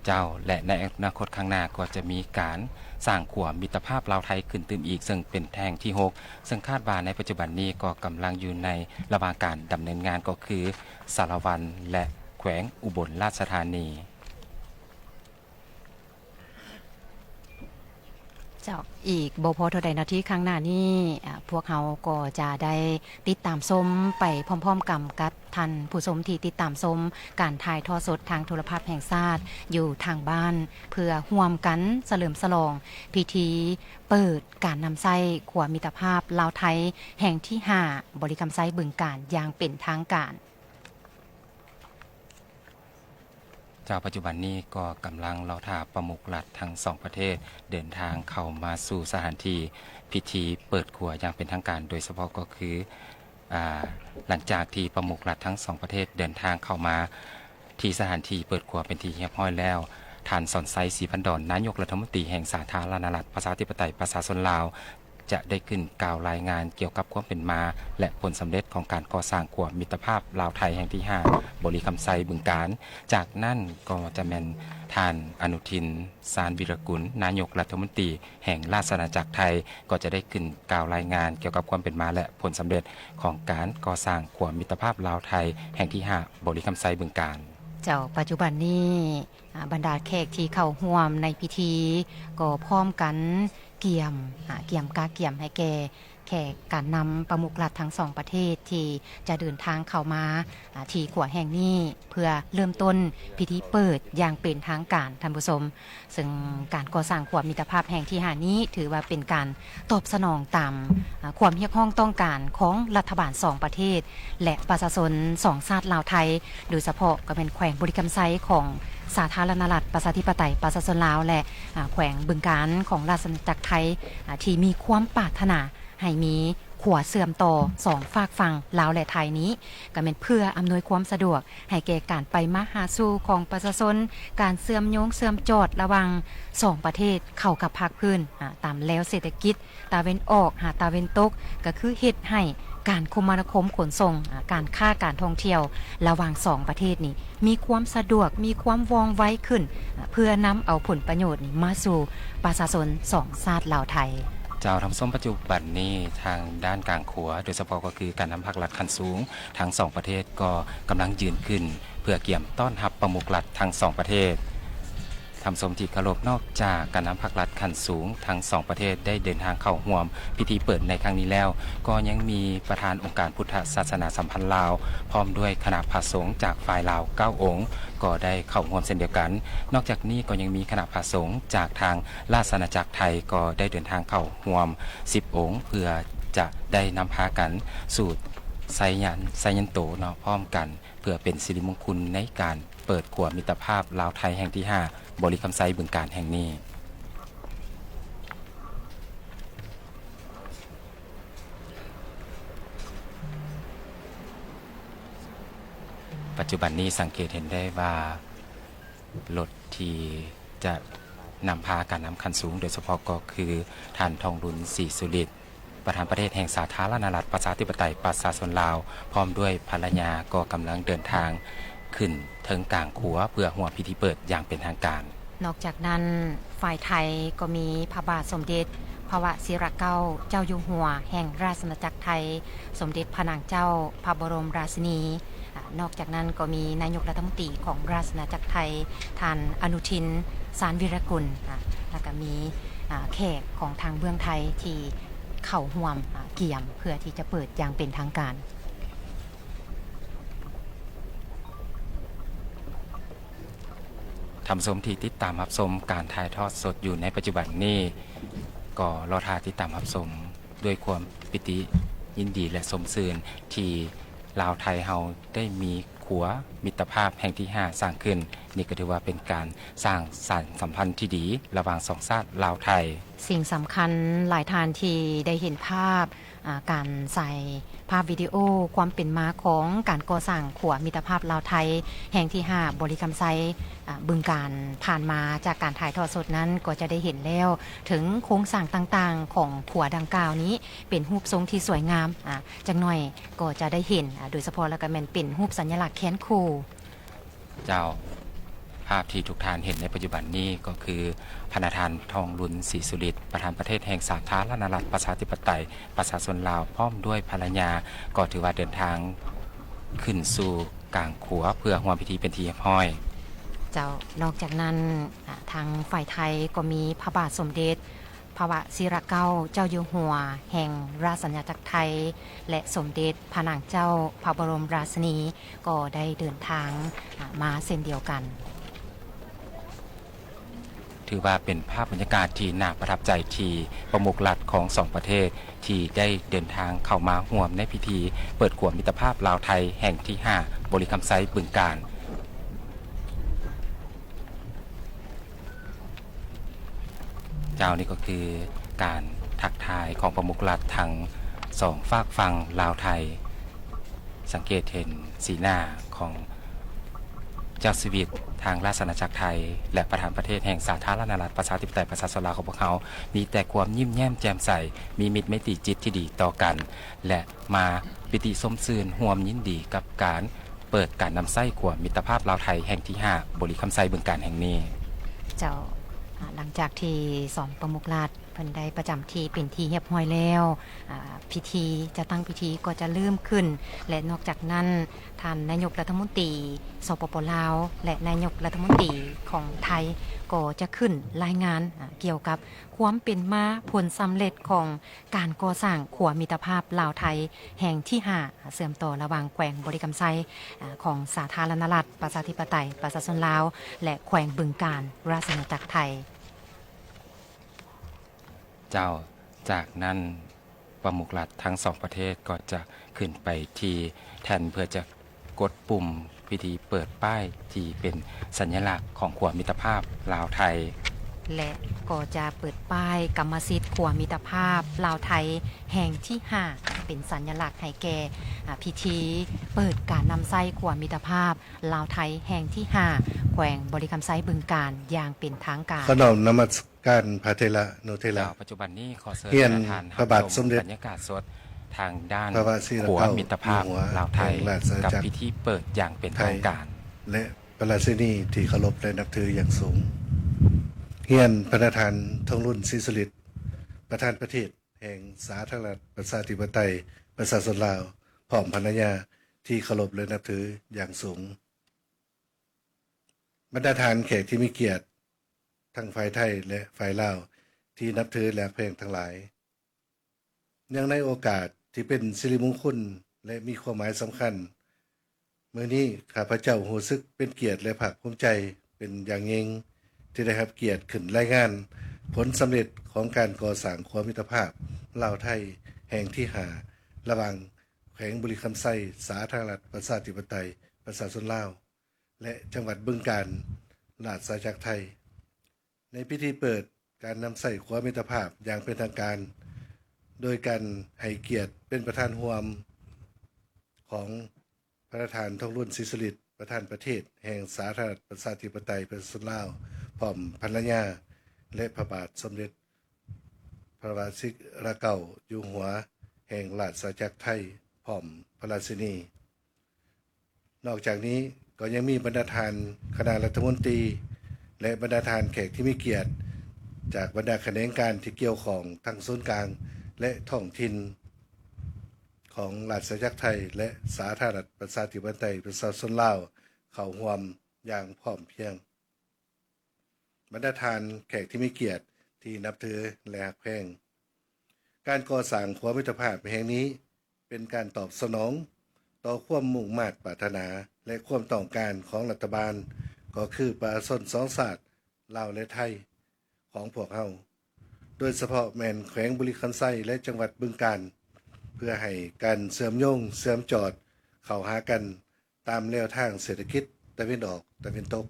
เจ้าและในอนาคตข้างหน้าก็จะมีการสร้างขัวมิตรภาพลาวไทยขึ้นตื่มอีกซึ่งเป็นแท่งที่6ซึ่งคาดว่าในปัจจุบันนี้ก็กำลังอยู่ในระหว่างการดำเนินงานก็คือสารวันและแขวงอุบลราชธานีเจ้าอีกบ่พอเท่าใดนาทีข้างหน้านี้พวกเขาก็จะได้ติดตามชมไปพร้อมๆกับท่านผู้ชมที่ติดตามชมการถ่ายทอดสดทางโทรภาพแห่งชาติอยู่ทางบ้านเพื่อร่วมกันเฉลิมฉลองพิธีเปิดการนำไส้ขัวมิตรภาพลาวไทยแห่งที่5บริกรรมไส้บึงกาฬอย่างเป็นทางการเจ้าปัจจุบันนี้ก็กำลังเราท่าประมุขรัฐทั้งสองประเทศเดินทางเข้ามาสู่สถานที่พิธีเปิดขัวอย่างเป็นทางการโดยเฉพาะก็คือหลังจากที่ประมุขรัฐทั้งสองประเทศเดินทางเข้ามาที่สถานที่เปิดขัวเป็นที่เรียบร้อยแล้วท่านสอนไซศรีพันดอนนายกรัฐมนตรีแห่งสาธารณรัฐประชาธิปไตยประชาชนลาวจะได้ขึ้นกล่าวรายงานเกี่ยวกับความเป็นมาและผลสำเร็จของการก่อสร้างขัวมิตรภาพลาวไทยแห่งที่5บริคำไซบึงกาฬจากนั้นก็จะเป็นท่านอนุทินสารวิรกุลนายกรัฐมนตรีแห่งราชอาณาจักรไทยก็จะได้ขึ้นกล่าวรายงานเกี่ยวกับความเป็นมาและผลสำเร็จของการก่อสร้างขัวมิตรภาพลาวไทยแห่งที่5บริคำไซบึงกาฬเจ้าปัจจุบันนี้บรรดาแขกที่เข้าร่วมในพิธีก็พร้อมกันเกี่ยมให้แก่ แขกการนำประมุขรัฐทั้งสองประเทศที่จะเดินทางเข้ามาที่ขัวแห่งนี้เพื่อเริ่มต้นพิธีเปิดอย่างเป็นทางการท่านผู้ชมซึ่งการก่อสร้างขัวมิตรภาพแห่งที่5นี้ถือว่าเป็นการตอบสนองตามความเรียกร้องต้องการของรัฐบาล2ประเทศและประชาชน2ชาติลาวไทยโดยเฉพาะก็เป็นแขวงบริคำไซของสาธารณรัฐประชาธิปไตยประชาชนลาวและแขวงบึงกาฬของราชอาณาจักรไทยที่มีความปรารถนาให้มีขัวเสื่อมต่อ2ฝากฝั่งลาวและไทยนี้ก็เป็นเพื่ออำนวยความสะดวกให้แก่การไปมาหาสู่ของประชาชนการเสื่อมโยงเสื่อมจอดระหว่าง2ประเทศเข้ากับภาคพื้นตามแล้วเศรษฐกิจตะวันออกหาตะวันตกก็คือเฮ็ดให้การคมนาคมขนส่งการค้าการท่องเที่ยวระหว่าง2ประเทศนี้มีความสะดวกมีความว่องไวขึ้นเพื่อนำเอาผลประโยชน์นี้มาสู่ประชาชน2ชาติลาวไทยเจ้าทำส้มปัจจุบันนี้ทางด้านกลางขัวโดยเฉพาะก็คือการนำภาครัฐขั้นสูงทั้ง2ประเทศก็กำลังยืนขึ้นเพื่อเกี่ยมต้อนรับประมุขรัฐทั้ง2ประเทศทำสมที่เคารพนอกจากการนำภาครัฐขั้นสูงทั้ง2ประเทศได้เดินทางเข้าร่วมพิธีเปิดในครั้งนี้แล้วก็ยังมีประธานองค์การพุทธศาสนาสัมพันธ์ลาวพร้อมด้วยคณะพระสงฆ์จากฝ่ายลาว9องค์ก็ได้เข้าร่วมเช่นเดียวกันนอกจากนี้ก็ยังมีคณะพระสงฆ์จากทางราชอาณาจักรไทยก็ได้เดินทางเข้าร่วม10องค์เพื่อจะได้นำพากันสู่ไซยันโตเนาะพร้อมกันเพื่อเป็นสิริมงคลในการเปิดขัวมิตรภาพลาวไทยแห่งที่5บริคำไซบึงกาฬแห่งนี้ปัจจุบันนี้สังเกตเห็นได้ว่ารถที่จะนำพาการนำคันสูงโดยเฉพาะก็คือท่านทองรุนศรีสุริตประธานประเทศแห่งสาธารณรัฐประชาธิปไตยประชาชนลาวพร้อมด้วยภรรยาก็กำลังเดินทางขึ้นเทิงกลางขัวเพื่อหัวพิธีเปิดอย่างเป็นทางการนอกจากนั้นฝ่ายไทยก็มีพระบาทสมเด็จพระวชิรเกล้าเจ้าอยู่หัวแห่งราชอาณาจักรไทยสมเด็จพระนางเจ้าพระบรมราชินีนอกจากนั้นก็มีนายกรัฐมนตรีของราชอาณาจักรไทยท่านอนุทินสารวิรกุลแล้วก็มีแขกของทางเบื้องไทยที่เข้าร่วมเกี่ยมเพื่อที่จะเปิดอย่างเป็นทางการทำชมที่ติดตามรับชมการถ่ายทอดสดอยู่ในปัจจุบันนี้ก็รอทาติดตามรับชมด้วยความปิติยินดีและสมซื่นที่ลาวไทยเฮาได้มีขัวมิตรภาพแห่งที่5สร้างขึ้นนี่ก็ถือว่าเป็นการสร้างสานสัมพันธ์ที่ดีระหว่าง2ชาติลาวไทยสิ่งสำคัญหลายท่านที่ได้เห็นภาพการใส่ภาพวิดีโอความเป็นมาของการก่อสร้างขัวมิตรภาพลาวไทยแห่งที่5บริคำไซบึงการผ่านมาจากการถ่ายทอดสดนั้นก็จะได้เห็นแล้วถึงโครงสร้างต่างๆของขัวดังกล่าวนี้เป็นรูปทรงที่สวยงามจังหน่อยก็จะได้เห็นโดยเฉพาะแล้วก็เป็นรูปสัญลักษณ์แขนคู่เจ้าภาพที่ทุกท่านเห็นในปัจจุบันนี้ก็คือพระประธานทองรุนศรีสุริตประธานประเทศแห่งสาธารณรัฐประชาธิปไตยประชาชนลาวพร้อมด้วยภรรยาก็ถือว่าเดินทางขึ้นสู่กลางขัวเพื่อร่วมพิธีเป็นที่เรียบร้อยเจ้านอกจากนั้นทางฝ่ายไทยก็มีพระบาทสมเด็จพระวชิรเกล้าเจ้าอยู่หัวแห่งราชอาณาจักรไทยและสมเด็จพระนางเจ้าพระบรมราชินีก็ได้เดินทางมาเช่นเดียวกันถือว่าเป็นภาพบรรยากาศที่น่าประทับใจที่ประมุขรัฐของ2ประเทศที่ได้เดินทางเข้ามาร่วมในพิธีเปิดขัวมิตรภาพลาวไทยแห่งที่5บริคำไซบึงกาฬเจ้านี่ก็คือการทักทายของประมุขรัฐทั้ง2ฝากฝั่งลาวไทยสังเกตเห็นสีหน้าของเจ้าชีวิตทางราชอาณาจักรไทยและประธานประเทศแห่งสาธารณรัฐประชาธิปไตยประชาชนลาวของพวกเขามีแต่ความยิ้มแย้มแจ่มใสมีมิตรไมตรีจิตที่ดีต่อกันและมาปิติสมซื่นร่วมยินดีกับการเปิดการนำไส้ขัวมิตรภาพลาวไทยแห่งที่5บริคำไซบึงกาฬแห่งนี้เจ้าหลังจากที่2ประมุขรัฐ เพิ่นได้ประจำที่เป็นที่เรียบร้อยแล้วพิธีจะตั้งพิธีก็จะเริ่มขึ้นและนอกจากนั้นท่านนายกรัฐมนตรีสปปลาวและนายกรัฐมนตรีของไทยก็จะขึ้นรายงานเกี่ยวกับความเป็นมาผลสำเร็จของการก่อสร้างขัวมิตรภาพลาวไทยแห่งที่5เสื่อมต่อระหว่างแขวงบริกรรมไซของสาธารณรัฐประชาธิปไตยประชาชนลาวและแขวงบึงกาฬราชอาณาจักรไทยเจ้าจากนั้นประมุขรัฐทั้งสองประเทศก็จะขึ้นไปที่แท่นเพื่อจะกดปุ่มพิธีเปิดป้ายที่เป็นสัญลักษณ์ของขัวมิตรภาพลาวไทยและก็จะเปิดป้ายกรรมสิทธิ์ขัวมิตรภาพลาวไทยแห่งที่5เป็นสัญลักษณ์ให้แก่พิธีเปิดการนำไส้ขัวมิตรภาพลาวไทยแห่งที่5แขวงบริกรรมไซบึงกาฬอย่างเป็นทางการขนมนมัสการพระเทระโนเทระปัจจุบันนี้ขอเชิญ เฮียน ทาน พระบาทสมเด็จ บรรยากาศสดทางด้าน พระบาทศรี ขัว เก้า มิตรภาพ อยู่หัว ลาวไทย แห่งราชอาณาจักร กับพิธีเปิดอย่างเป็นทางการ และประราชินีที่เคารพและนับถืออย่างสูงเฮียนประธานทองรุ่นศรีสฤษดิ์ประธานประเทศแห่งสาธารณรัฐประชาธิปไตยประชาชนลาวพร้อมภรรยาที่เคารพและนับถืออย่างสูงบรรดาทานแขกที่มีเกียรติทั้งฝ่ายไทยและฝ่ายลาวที่นับถือและเพลงทั้งหลายเนื่องในโอกาสที่เป็นสิริมงคลและมีความหมายสำคัญมื้อนี้ข้าพเจ้ารู้สึกเป็นเกียรติและภาคภูมิใจเป็นอย่างยิ่งที่ได้รับเกียรติขึ้นรายงานผลสำเร็จของการก่อสร้างขัวมิตรภาพลาวไทยแห่งที่5ระหว่างแขวงบุรีคำไซสาธารณรัฐประชาธิปไตยประชาชนลาวและจังหวัดบึงกาฬราชอาณาจักรไทยในพิธีเปิดการนำใส่ขัวมิตรภาพอย่างเป็นทางการโดยการให้เกียรติเป็นประธานร่วมของประธานทองรุ่นศรีสฤษดิ์ประธานประเทศแห่งสาธารณรัฐประชาธิปไตยประชาชนลาวพร้อมภรรยาและพระบาทสมเด็จพระบาทสิริเก้าอยู่หัวแห่งราชอาณาจักรไทยพร้อมพระราชินีนอกจากนี้ก็ยังมีบรรดาทานคณะรัฐมนตรีและบรรดาทานแขกที่มีเกียรติจากบรรดาแขนงการที่เกี่ยวข้องทั้งส่วนกลางและท้องถิ่นของราชอาณาจักรไทยและสาธารณรัฐประชาธิปไตยประชาชนลาวเข้าร่วมอย่างพร้อมเพรียงบรรดาทานแขกที่มีเกียรติที่นับถือและรักแพงการก่อสร้างขัวมิตรภาพแห่งนี้เป็นการตอบสนองต่อความมุ่งมา่ปรารถนาและความต้องการของรัฐบาลก็คือประชาชนสองชาติลาวและไทยของพวกเราโดยเฉพาะแม่นแขวงบุรีคำไซและจังหวัดบึงกาฬเพื่อให้การเสื่อมโยงเสื่อมจอดเข้าหากันตามแนวทางเศรษฐกิจตะวันออกตะวันตก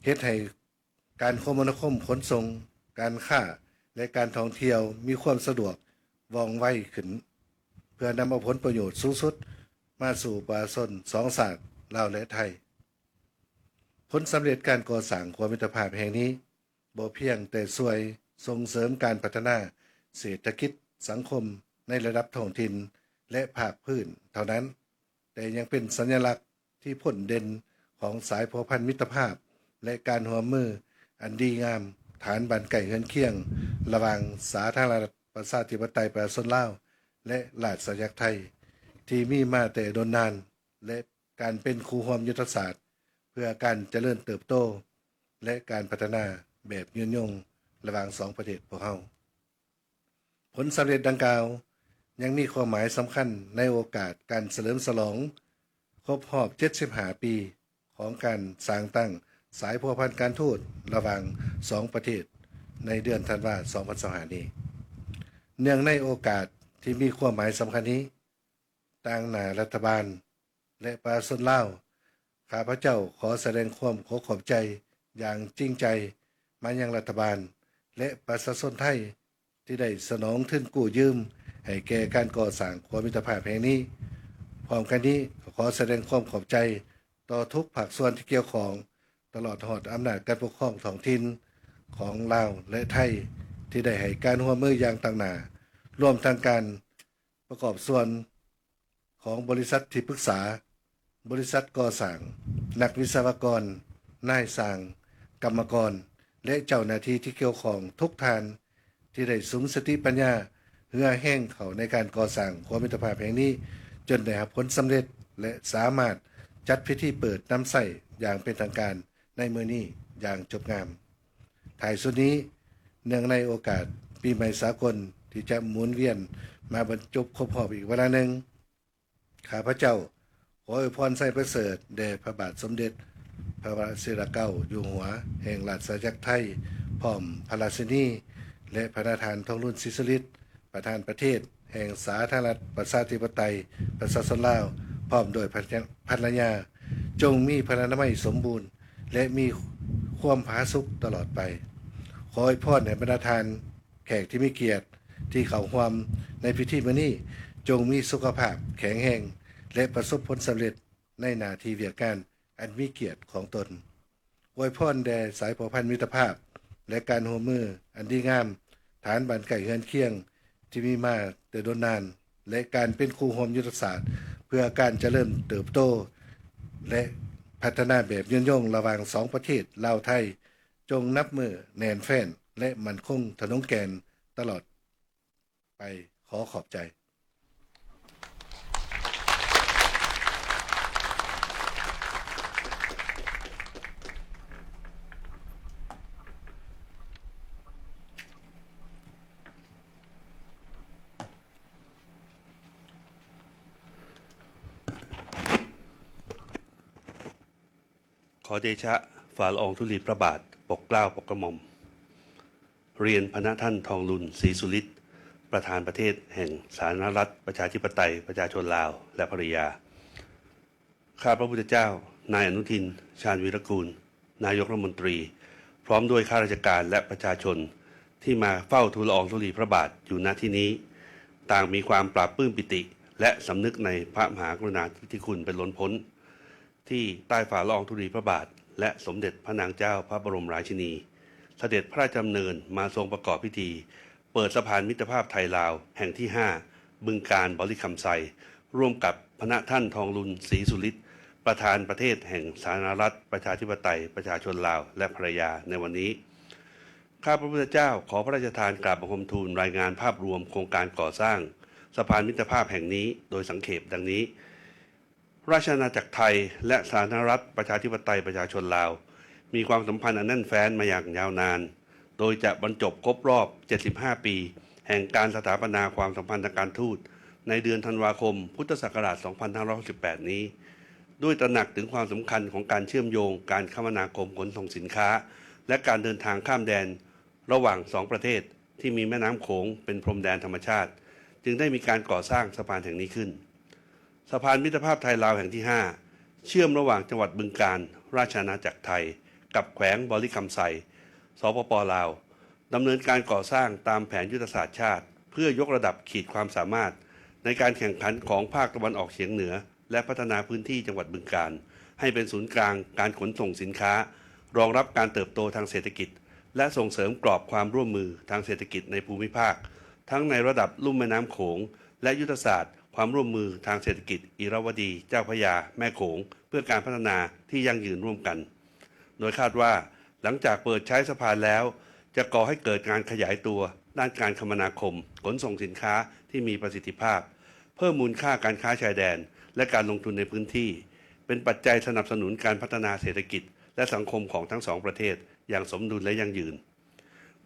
เฮ็ดให้การคมนาคมขนส่งการค้าและการท่องเที่ยวมีความสะดวกว่องไวขึ้นเพื่อนำเอาผลประโยชน์สูงสุดมาสู่ประชาชนสองชาติลาวและไทยผลสำเร็จการก่อสร้างขัวมิตรภาพแห่งนี้บ่เพียงแต่ช่วยส่งเสริมการพัฒนาเศรษฐกิจสังคมในระดับท้องถิ่นและภาคพื้นเท่านั้นแต่ยังเป็นสัญลักษณ์ที่พ้นเด่นของสายพัวพันมิตรภาพและการร่วมมืออันดีงามฐานบ้านไก่เฮือนเคียงระหว่างสาธารณรัฐประชาธิปไตยประชาชนลาวและราชอาณาจักรไทยที่มีมาแต่โดนนานและการเป็นคู่ร่วมยุทธศาสตร์เพื่อการเจริญเติบโตและการพัฒนาแบบยืนยงระหว่างสองประเทศพวกเราผลสำเร็จดังกล่าวยังมีความหมายสำคัญในโอกาสการเฉลิมฉลองครบรอบ75 ปีของการสร้างตั้งสายพัวพันการทูตระหว่างสองประเทศในเดือนธันวาคม 2025 นี้เนื่องในโอกาสที่มีความหมายสำคัญนี้ต่างหน้ารัฐบาลและประชาชนลาวข้าพเจ้าขอแสดงความขอบใจอย่างจริงใจมายังรัฐบาลและประชาชนไทยที่ได้สนองทุนกู้ยืมให้แก่การก่อสร้างขัวมิตรภาพแห่งนี้พร้อมกันนี้ขอแสดงความขอบใจต่อทุกภาคส่วนที่เกี่ยวข้องตลอดหอดอำนาจการปกครองท้องถิ่นของลาวและไทยที่ได้ให้การร่วมมืออย่างต่างหน้ารวมทั้งการประกอบส่วนของบริษัทที่ปรึกษาบริษัทก่อสร้างนักวิศวกรนายสร้างกรรมกรและเจ้าหน้าที่ที่เกี่ยวข้องทุกท่าน ที่ได้สุมสติปัญญาเหือแห้งเขาในการก่อสร้างความมิตรภาพแห่งนี้จนได้รับผลสำเร็จและสามารถจัดพิธีเปิดน้ำใสอย่างเป็นทางการในมื้อนี้อย่างจบงามท้ายสุดนี้เนื่องในโอกาสปีใหม่สากลที่จะหมุนเวียนมาบรรจบครบรอบอีกเวลาหนึ่งข้าพเจ้าขออวยพรไส้ประเสริฐแด่พระบาทสมเด็จพระวชิรเกล้าอยู่หัวแห่งราชอาณาจักรไทยพร้อมพระราชินีและพระประธานทองรุ่นศรีสุริตน์ประธานประเทศแห่งสาธารณรัฐประชาธิปไตยประชาชนลาวพร้อมโดยภรรยาจงมีพลานามัยสมบูรณ์และมีความผาสุกตลอดไปขออวยพรให้บรรดาทานแขกที่มีเกียรติที่เข้าร่วมในพิธีมื้อนี้จงมีสุขภาพแข็งแรงและประสบผลสำเร็จในหน้าที่เวียกการอันมีเกียรติของตนอวยพรแด่สายเผ่าพันธุ์มิตรภาพและการร่วมมืออันดีงามฐานบ้านไก่เฮือนเคียงที่มีมาแต่โดนนานและการเป็นคู่ร่วมยุทธศาสตร์เพื่อการเจริญเติบโตและพัฒนาแบบยืนยงระหว่างสองประเทศลาวไทยจงนับมือแน่นแฟ้นและมั่นคงถนนแกนตลอดไปขอขอบใจขอเดชะฝ่าละอองธุลีพระบาทปกเกล้าปกกระหม่อมเรียนพระท่านทองลุนศรีสุริตน์ประธานประเทศแห่งสาธารณรัฐประชาธิปไตยประชาชนลาวและภริยาข้าพระพุทธเจ้านายอนุทินชาญวีรกูลนายกรัฐมนตรีพร้อมด้วยข้าราชการและประชาชนที่มาเฝ้าทูลละอองธุลีพระบาทอยู่ณที่นี้ต่างมีความปราบปลื้มปิติและสำนึกในพระมหากรุณาธิคุณเป็นล้นพ้นที่ใต้ฝ่าละอองธุลีพระบาทและสมเด็จพระนางเจ้าพระบรมราชินีเสด็จพระราชดำเนินมาทรงประกอบพิธีเปิดสะพานมิตรภาพไทยลาวแห่งที่ 5 บึงกาฬบริคำไซร่วมกับพระท่านทองลุนศรีสุริตน์ประธานประเทศแห่งสาธารณรัฐประชาธิปไตยประชาชนลาวและภรรยาในวันนี้ข้าพระพุทธเจ้าขอพระราชทานกราบบังคมทูลรายงานภาพรวมโครงการก่อสร้างสะพานมิตรภาพแห่งนี้โดยสังเขปดังนี้ราชอาณาจักรไทยและสาธารณรัฐประชาธิปไตยประชาชนลาวมีความสัมพันธ์อันแน่นแฟ้นมาอย่างยาวนานโดยจะบรรจบครบรอบ 75 ปี แห่งการสถาปนาความสัมพันธ์ทางการทูตในเดือนธันวาคม พุทธศักราช 2568 นี้ด้วยตระหนักถึงความสำคัญของการเชื่อมโยงการคมนาคมขนส่งสินค้าและการเดินทางข้ามแดนระหว่างสองประเทศที่มีแม่น้ำโขงเป็นพรมแดนธรรมชาติจึงได้มีการก่อสร้างสะพานแห่งนี้ขึ้นสะพานมิตรภาพไทยลาวแห่งที่ 5 เชื่อมระหว่างจังหวัดบึงกาฬราชอาณาจักรไทยกับแขวงบริคำไซสปป.ลาวดำเนินการก่อสร้างตามแผนยุทธศาสตร์ชาติเพื่อยกระดับขีดความสามารถในการแข่งขันของภาคตะวันออกเฉียงเหนือและพัฒนาพื้นที่จังหวัดบึงกาฬให้เป็นศูนย์กลางการขนส่งสินค้ารองรับการเติบโตทางเศรษฐกิจและส่งเสริมกรอบความร่วมมือทางเศรษฐกิจในภูมิภาคทั้งในระดับลุ่มแม่น้ำโขงและยุทธศาสตร์ความร่วมมือทางเศรษฐกิจอิระวดีเจ้าพระยาแม่โขงเพื่อการพัฒนาที่ยั่งยืนร่วมกันโดยคาดว่าหลังจากเปิดใช้สะพานแล้วจะก่อให้เกิดการขยายตัวด้านการคมนาคมขนส่งสินค้าที่มีประสิทธิภาพเพิ่มมูลค่าการค้าชายแดนและการลงทุนในพื้นที่เป็นปัจจัยสนับสนุนการพัฒนาเศรษฐกิจและสังคมของทั้งสองประเทศอย่างสมดุลและยั่งยืน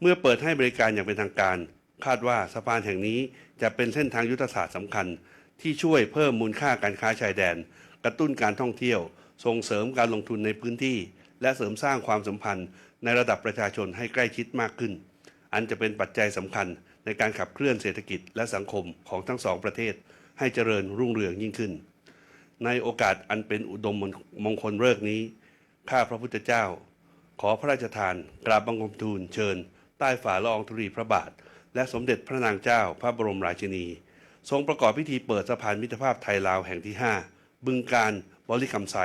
เมื่อเปิดให้บริการอย่างเป็นทางการคาดว่าสะพานแห่งนี้จะเป็นเส้นทางยุทธศาสตร์สำคัญที่ช่วยเพิ่มมูลค่าการค้าชายแดนกระตุ้นการท่องเที่ยวส่งเสริมการลงทุนในพื้นที่และเสริมสร้างความสัมพันธ์ในระดับประชาชนให้ใกล้ชิดมากขึ้นอันจะเป็นปัจจัยสำคัญในการขับเคลื่อนเศรษฐกิจและสังคมของทั้งสองประเทศให้เจริญรุ่งเรืองยิ่งขึ้นในโอกาสอันเป็นอุดมมงคลฤกษ์นี้ข้าพระพุทธเจ้าขอพระราชทานกราบบังคมทูลเชิญใต้ฝ่าละอองธุลีพระบาทและสมเด็จพระนางเจ้าพระบรมราชินีทรงประกอบพิธีเปิดสะพานมิตรภาพไทยลาวแห่งที่ 5 บึงกาฬบริคำไซ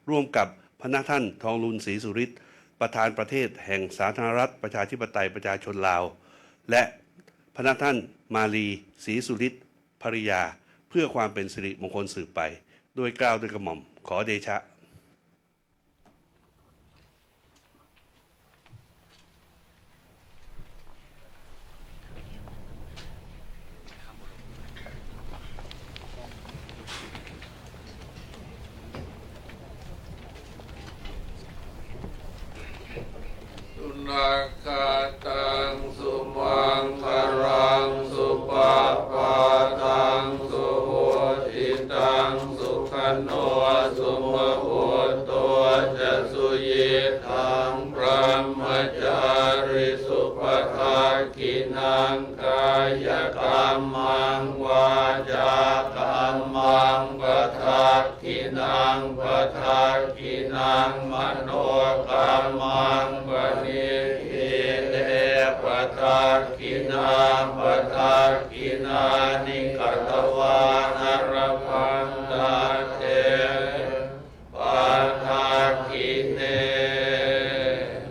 ร่วมกับพระท่านทองลุนศรีสุริตน์ประธานประเทศแห่งสาธารณรัฐประชาธิปไตยประชาชนลาวและพระท่านมาลีศรีสุริตน์ภริยาเพื่อความเป็นสิริมงคลสืบไปด้วยเกล้าด้วยกระหม่อมขอเดชะ คตังสุมังคลังสุปาปาตังสุโหติตังสุขโนสุมโหตัวจะสุยิทังพระมจาริสุปทากินังกายกรรมังวาจากรรมังปทากินังปทากินังมโนกรรมังปณิทิเลปทากินาปทากินานิกัตวานรพันตาเตปทากิเน ส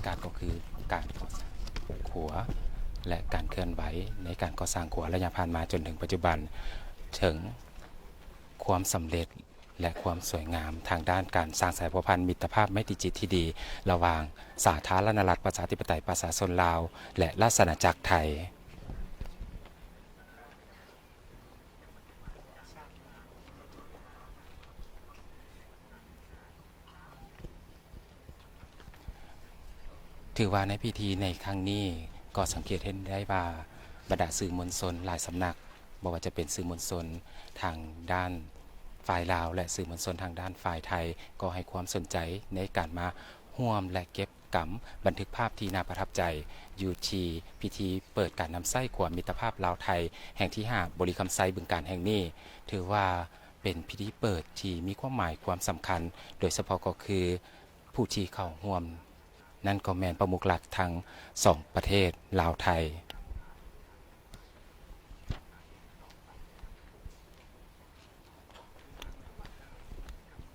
กาศก็คือการก่อสร้างขัวและการเคลื่อนไหวในการก่อสร้างขัวระยะผ่านมาจนถึงปัจจุบันถึงความสำเร็จและความสวยงามทางด้านการสร้างสายสัมพันธ์มิตรภาพไมตรีจิตที่ดีระหว่างสาธารณรัฐประชาธิปไตยประชาชนลาวและราชอาณาจักรไทยถือว่าในพิธีในครั้งนี้ก็สังเกตเห็นได้ว่าบรรดาสื่อมวลชนหลายสำนักบอกว่าจะเป็นสื่อมวลชนทางด้านฝ่ายลาวและสื่อมวลชนทางด้านฝ่ายไทยก็ให้ความสนใจในการมาร่วมและเก็บกำบันทึกภาพที่น่าประทับใจอยู่ที่พิธีเปิดการนำไส้ขวมิตรภาพลาวไทยแห่งที่ 5บริคำไซบึงการแห่งนี้ถือว่าเป็นพิธีเปิดที่มีความหมายความสำคัญโดยเฉพาะก็คือผู้ที่เข้าร่วมนั่นก็แมนประมุขหลักทั้ง2ประเทศลาวไทย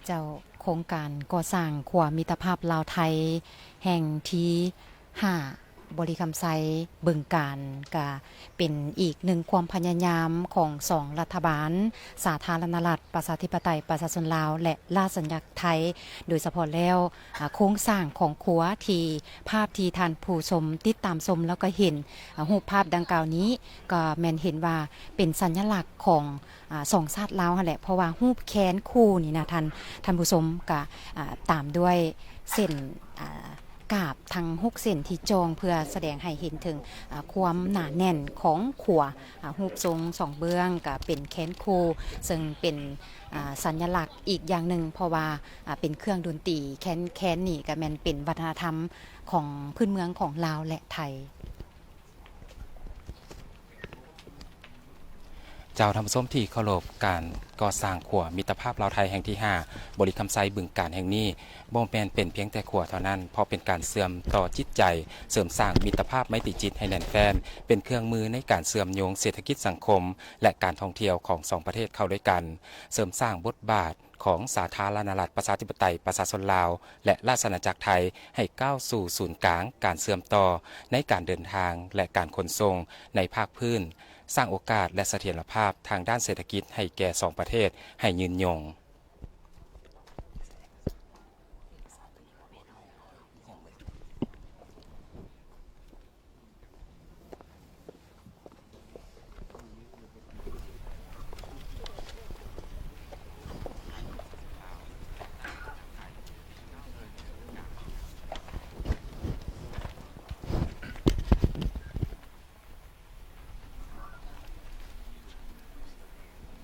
เจ้าโครงการก่อสร้างขัวมิตรภาพลาวไทยแห่งที่5บริคำไซบึงการก็เป็นอีกหนึ่งความพยายามของ2รัฐบาลสาธารณรัฐประชาธิปไตยประชาชนลาวและราชอาณาจักรไทยโดยเฉพาะแล้วโครงสร้างของขัวที่ภาพที่ท่านผู้ชมติดตามชมแล้วก็เห็นรูปภาพดังกล่าวนี้ก็แม่นเห็นว่าเป็นสัญลักษณ์ของสองชาติลาวนั่นแหละเพราะว่ารูปแขนคู่นี่นะท่านผู้ชมก็ตามด้วยเส้นกาบทั้ง6เส้นที่จองเพื่อแสดงให้เห็นถึงความหนาแน่นของขัวรูปทรง2เบื้องก็เป็นแขนคู่ซึ่งเป็นสัญลักษณ์อีกอย่างหนึ่งเพราะว่าเป็นเครื่องดนตรีแคนนี่ก็แม่นเป็นวัฒนธรรมของพื้นเมืองของลาวและไทยเจ้าทำส้มที่เคารพการก่อสร้างขัวมิตรภาพลาวไทยแห่งที่ 5บริคำไซบึงการแห่งนี้บ่แม่นเป็นเพียงแต่ขัวเท่านั้นเพราะเป็นการเสื่อมต่อจิตใจเสริมสร้างมิตรภาพไมตรีจิตให้แน่นแฟ้นเป็นเครื่องมือในการเสื่อมโยงเศรษฐกิจสังคมและการท่องเที่ยวของ2ประเทศเข้าด้วยกันเสริมสร้างบทบาทของสาธารณรัฐประชาธิปไตยประชาชนลาวและราชอาณาจักรไทยให้ก้าวสู่ศูนย์กลางการเสื่อมต่อในการเดินทางและการขนส่งในภาคพื้นสร้างโอกาสและเสถียรภาพทางด้านเศรษฐกิจให้แก่2ประเทศให้ยืนยง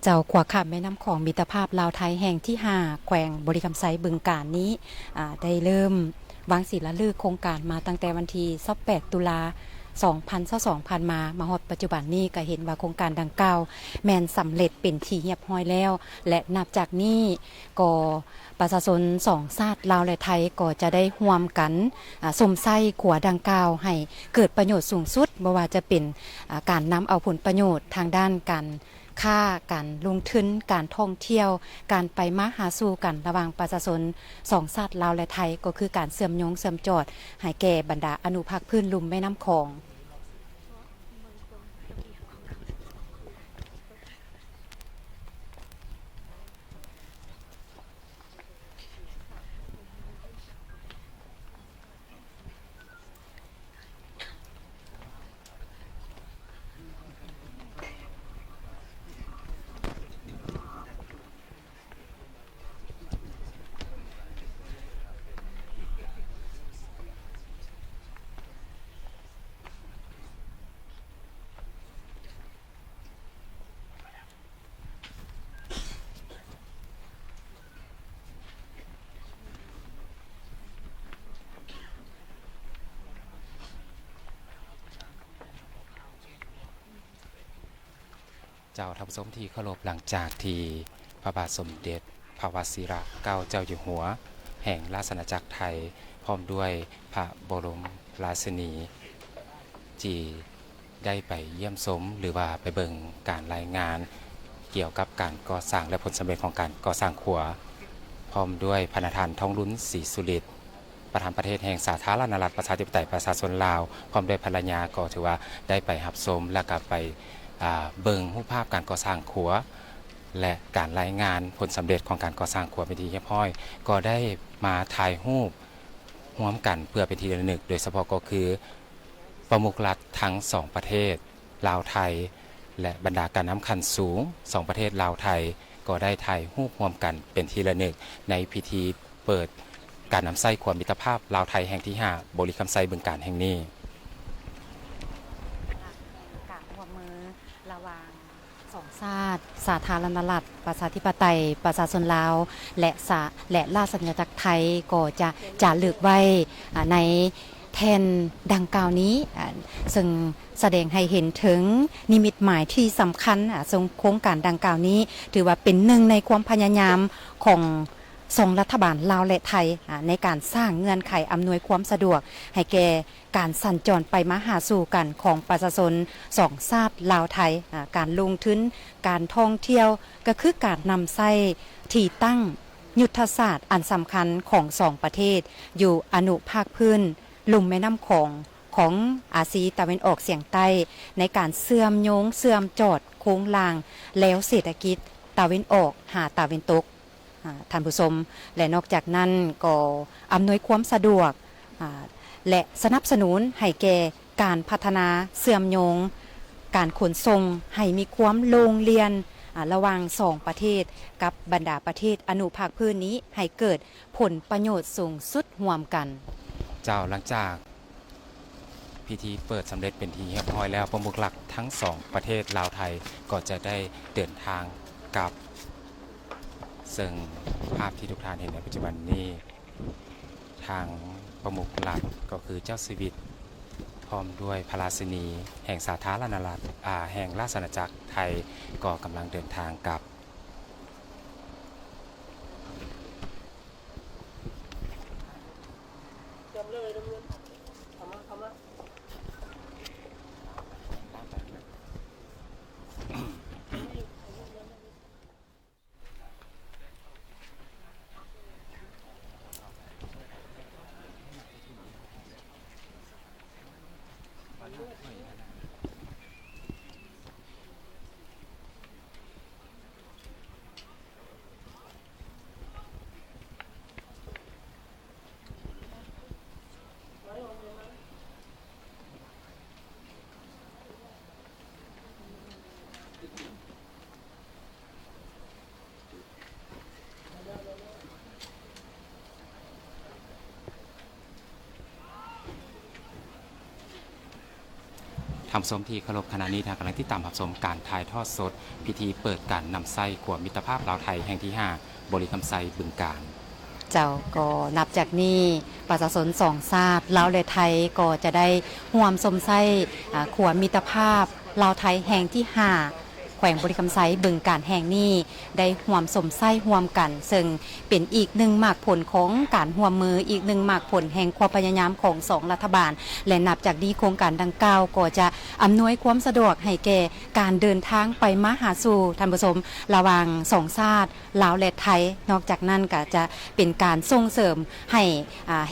เจ้าขวาข้ามแม่น้ำของมิตรภาพลาวไทยแห่งที่5แขวงบริคำไซบึงการนี้ได้เริ่มวางศิลาฤกษ์โครงการมาตั้งแต่วันที่28ตุลา2022ผ่านมาฮอดปัจจุบันนี้ก็เห็นว่าโครงการดังกล่าวแม่นสำเร็จเป็นที่เรียบร้อยแล้วและนับจากนี้ก็ประชาชน2ชาติลาวและไทยก็จะได้ร่วมกันสมไส้ขัวดังกล่าวให้เกิดประโยชน์สูงสุดบ่ว่าจะเป็นการนำเอาผลประโยชน์ทางด้านการค่าการลงทุนการท่องเที่ยวการไปมาหาสู่กันระหว่างประชาชน2ชาติลาวและไทยก็คือการเสื่อมโยงเสื่อมจอดให้แก่บรรดาอนุภาคพื้นลุ่มแม่น้ำคองเจ้าทัพส้มที่เคารพหลังจากที่พระบาทสมเด็จพระวชิรเกล้าเจ้าอยู่หัวแห่งราชอาณาจักรไทยพร้อมด้วยพระบรมราชินีที่ได้ไปเยี่ยมชมหรือว่าไปเบิ่งการรายงานเกี่ยวกับการก่อสร้างและผลสำเร็จของการก่อสร้างขัวพร้อมด้วยพระนทานทองลุ้นศรีสุริตรป ประธานประเทศแห่งสาธารณรัฐประชาธิปไตยประชาชนลาวพร้อมด้วยภรรยาก็ถือว่าได้ไปรับชมและก็ไปเบิ่งรูปภาพการก่อสร้างขัวและการรายงานผลสำเร็จของการก่อสร้างขัวเป็นที่เรียบร้อยก็ได้มาถ่ายรูปร่วมกันเพื่อเป็นที่ระลึกโดยเฉพาะก็คือประมุขรัฐทั้ง2ประเทศลาวไทยและบรรดาการน้ำคันสูง2ประเทศลาวไทยก็ได้ถ่ายรูปร่วมกันเป็นที่ระลึกในพิธีเปิดการนำไส้ความมิตรภาพลาวไทยแห่งที่5บริคำไซบึงการแห่งนี้การร่วมมือระหว่างสองชาติสาธารณรัฐประชาธิปไตยประชาชนลาวและราชอาณาจักรไทยก็จะจารึกไว้ในแทนดังกล่าวนี้ซึ่งแสดงให้เห็นถึงนิมิตหมายที่สำคัญทรงโครงการดังกล่าวนี้ถือว่าเป็นหนึ่งในความพยายามของ2รัฐบาลลาวและไทยในการสร้างเงื่อนไขอำนวยความสะดวกให้แก่การสัญจรไปมาหาสู่กันของประชาชน2ชาติลาวไทยการลงทุนการท่องเที่ยวก็คือการนำไส้ที่ตั้งยุทธศาสตร์อันสำคัญของ2ประเทศอยู่อนุภาคพื้นลุ่มแม่น้ำของอาซีตะวันออกเฉียงใต้ในการเชื่อมโยงเชื่อมจอดโค้งลางแล้วเศรษฐกิจตะวันออกหาตะวันตกท่านผู้ชมและนอกจากนั้นก็อำนวยความสะดวกและสนับสนุนให้แก่การพัฒนาเชื่อมโยงการขนส่งให้มีความโรงเรียนระหว่าง2ประเทศกับบรรดาประเทศอนุภาคพื้นนี้ให้เกิดผลประโยชน์สูงสุดร่วมกันเจ้าหลังจากพิธีเปิดสำเร็จเป็นที่เรียบร้อยแล้วประมุขหลักทั้ง2ประเทศลาวไทยก็จะได้เดินทางกลับซึ่งภาพที่ทุกท่านเห็นในปัจจุบันนี้ทางประมุขหลักก็คือเจ้าชีวิตพร้อมด้วยพระราชินีแห่งสาธารณรัฐแห่งราชอาณาจักรไทยก็กำลังเดินทางกลับทำสมที่เคารพขณะนี้ทางกำลังที่ตามรับชมการถ่ายทอดสดพิธีเปิดการนำไส้ขวบมิตรภาพลาวไทยแห่งที่5บริคำไซบึงการเจ้าก็นับจากนี้ประชาชน2ชาติลาวและไทยก็จะได้ร่วมสมไส้ขวบมิตรภาพลาวไทยแห่งที่5แขวงบริคำไซบึงการแห่งนี้ได้ร่วมสมไส้ร่วมกันซึ่งเป็นอีกหนึ่งหมากผลของการร่วมมืออีกหนึ่งหมากผลแห่งความพยายามของ2รัฐบาลและนับจากนี้โครงการดังกล่าวก็จะอำนวยความสะดวกให้แก่การเดินทางไปมาหาสู่ท่านผู้ชมระหว่าง2ชาติลาวและไทยนอกจากนั้นก็จะเป็นการส่งเสริมให้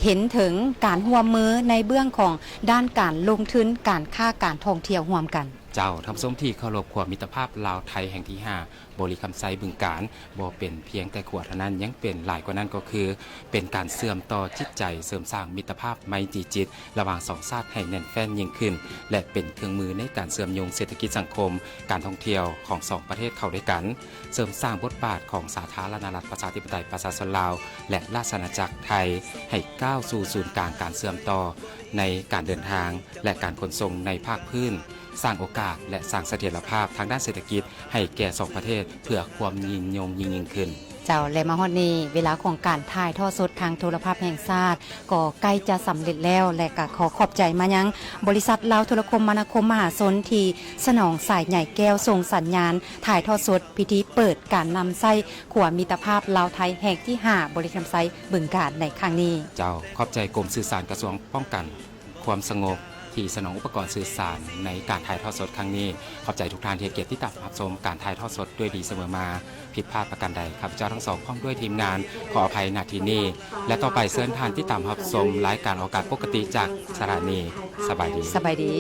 เห็นถึงการร่วมมือในเบื้องของด้านการลงทุนการค้าการท่องเที่ยวร่วมกันเจ้าทำสมที่เคารพขวบมิตรภาพลาวไทยแห่งที่5บริคำไซบึงการบ่เป็นเพียงแต่ขวดเท่านั้นยังเป็นหลายกว่านั้นก็คือเป็นการเสื่อมต่อจิตใจเสริมสร้างมิตรภาพไมตรีจิตระหว่าง2ชาติให้แน่นแฟ้นยิ่งขึ้นและเป็นเครื่องมือในการเชื่อมโยงเศรษฐกิจสังคมการท่องเที่ยวของ2ประเทศเข้าด้วยกันเสริมสร้างบทบาทของสาธารณรัฐประชาธิปไตยประชาชนลาวและราชอาณาจักรไทยให้ก้าวสู่ศูนย์กลางการเชื่อมต่อในการเดินทางและการขนส่งในภาคพื้นสร้างโอกาสและสร้างเสถียรภาพทางด้านเศรษฐกิจให้แก่2ประเทศเพื่อความยิ่งยงยิ่งขึ้นเจ้าและมาฮอดนี้เวลาของการถ่ายทอดสดทางโทรภาพแห่งชาติก็ใกล้จะสำเร็จแล้วและก็ขอขอบใจมายังบริษัทลาวโทรคมนาคมมหาชนที่สนองสายใหญ่แก้วส่งสัญญาณถ่ายทอดสดพิธีเปิดการนำไส้ขวมิตรภาพลาวไทยแห่งที่5บริคำไซบึงการในครั้งนี้เจ้าขอบใจกรมสื่อสารกระทรวงป้องกันความสงบ ที่สนองอุปกรณ์สื่อสารในการถ่ายทอดสดครั้งนี้ขอบใจทุกท่านที่ให้เกียรติที่ติดตามรับชมการถ่ายทอดสดด้วยดีเสมอมาผิดพลาดประการใดข้าพเจ้าทั้งสองพร้อมด้วยทีมงานขออภัยณที่นี้และต่อไปเชิญท่านที่ตามรับชมรายการออกอากาศปกติจากสถานีสบายดี สบายดี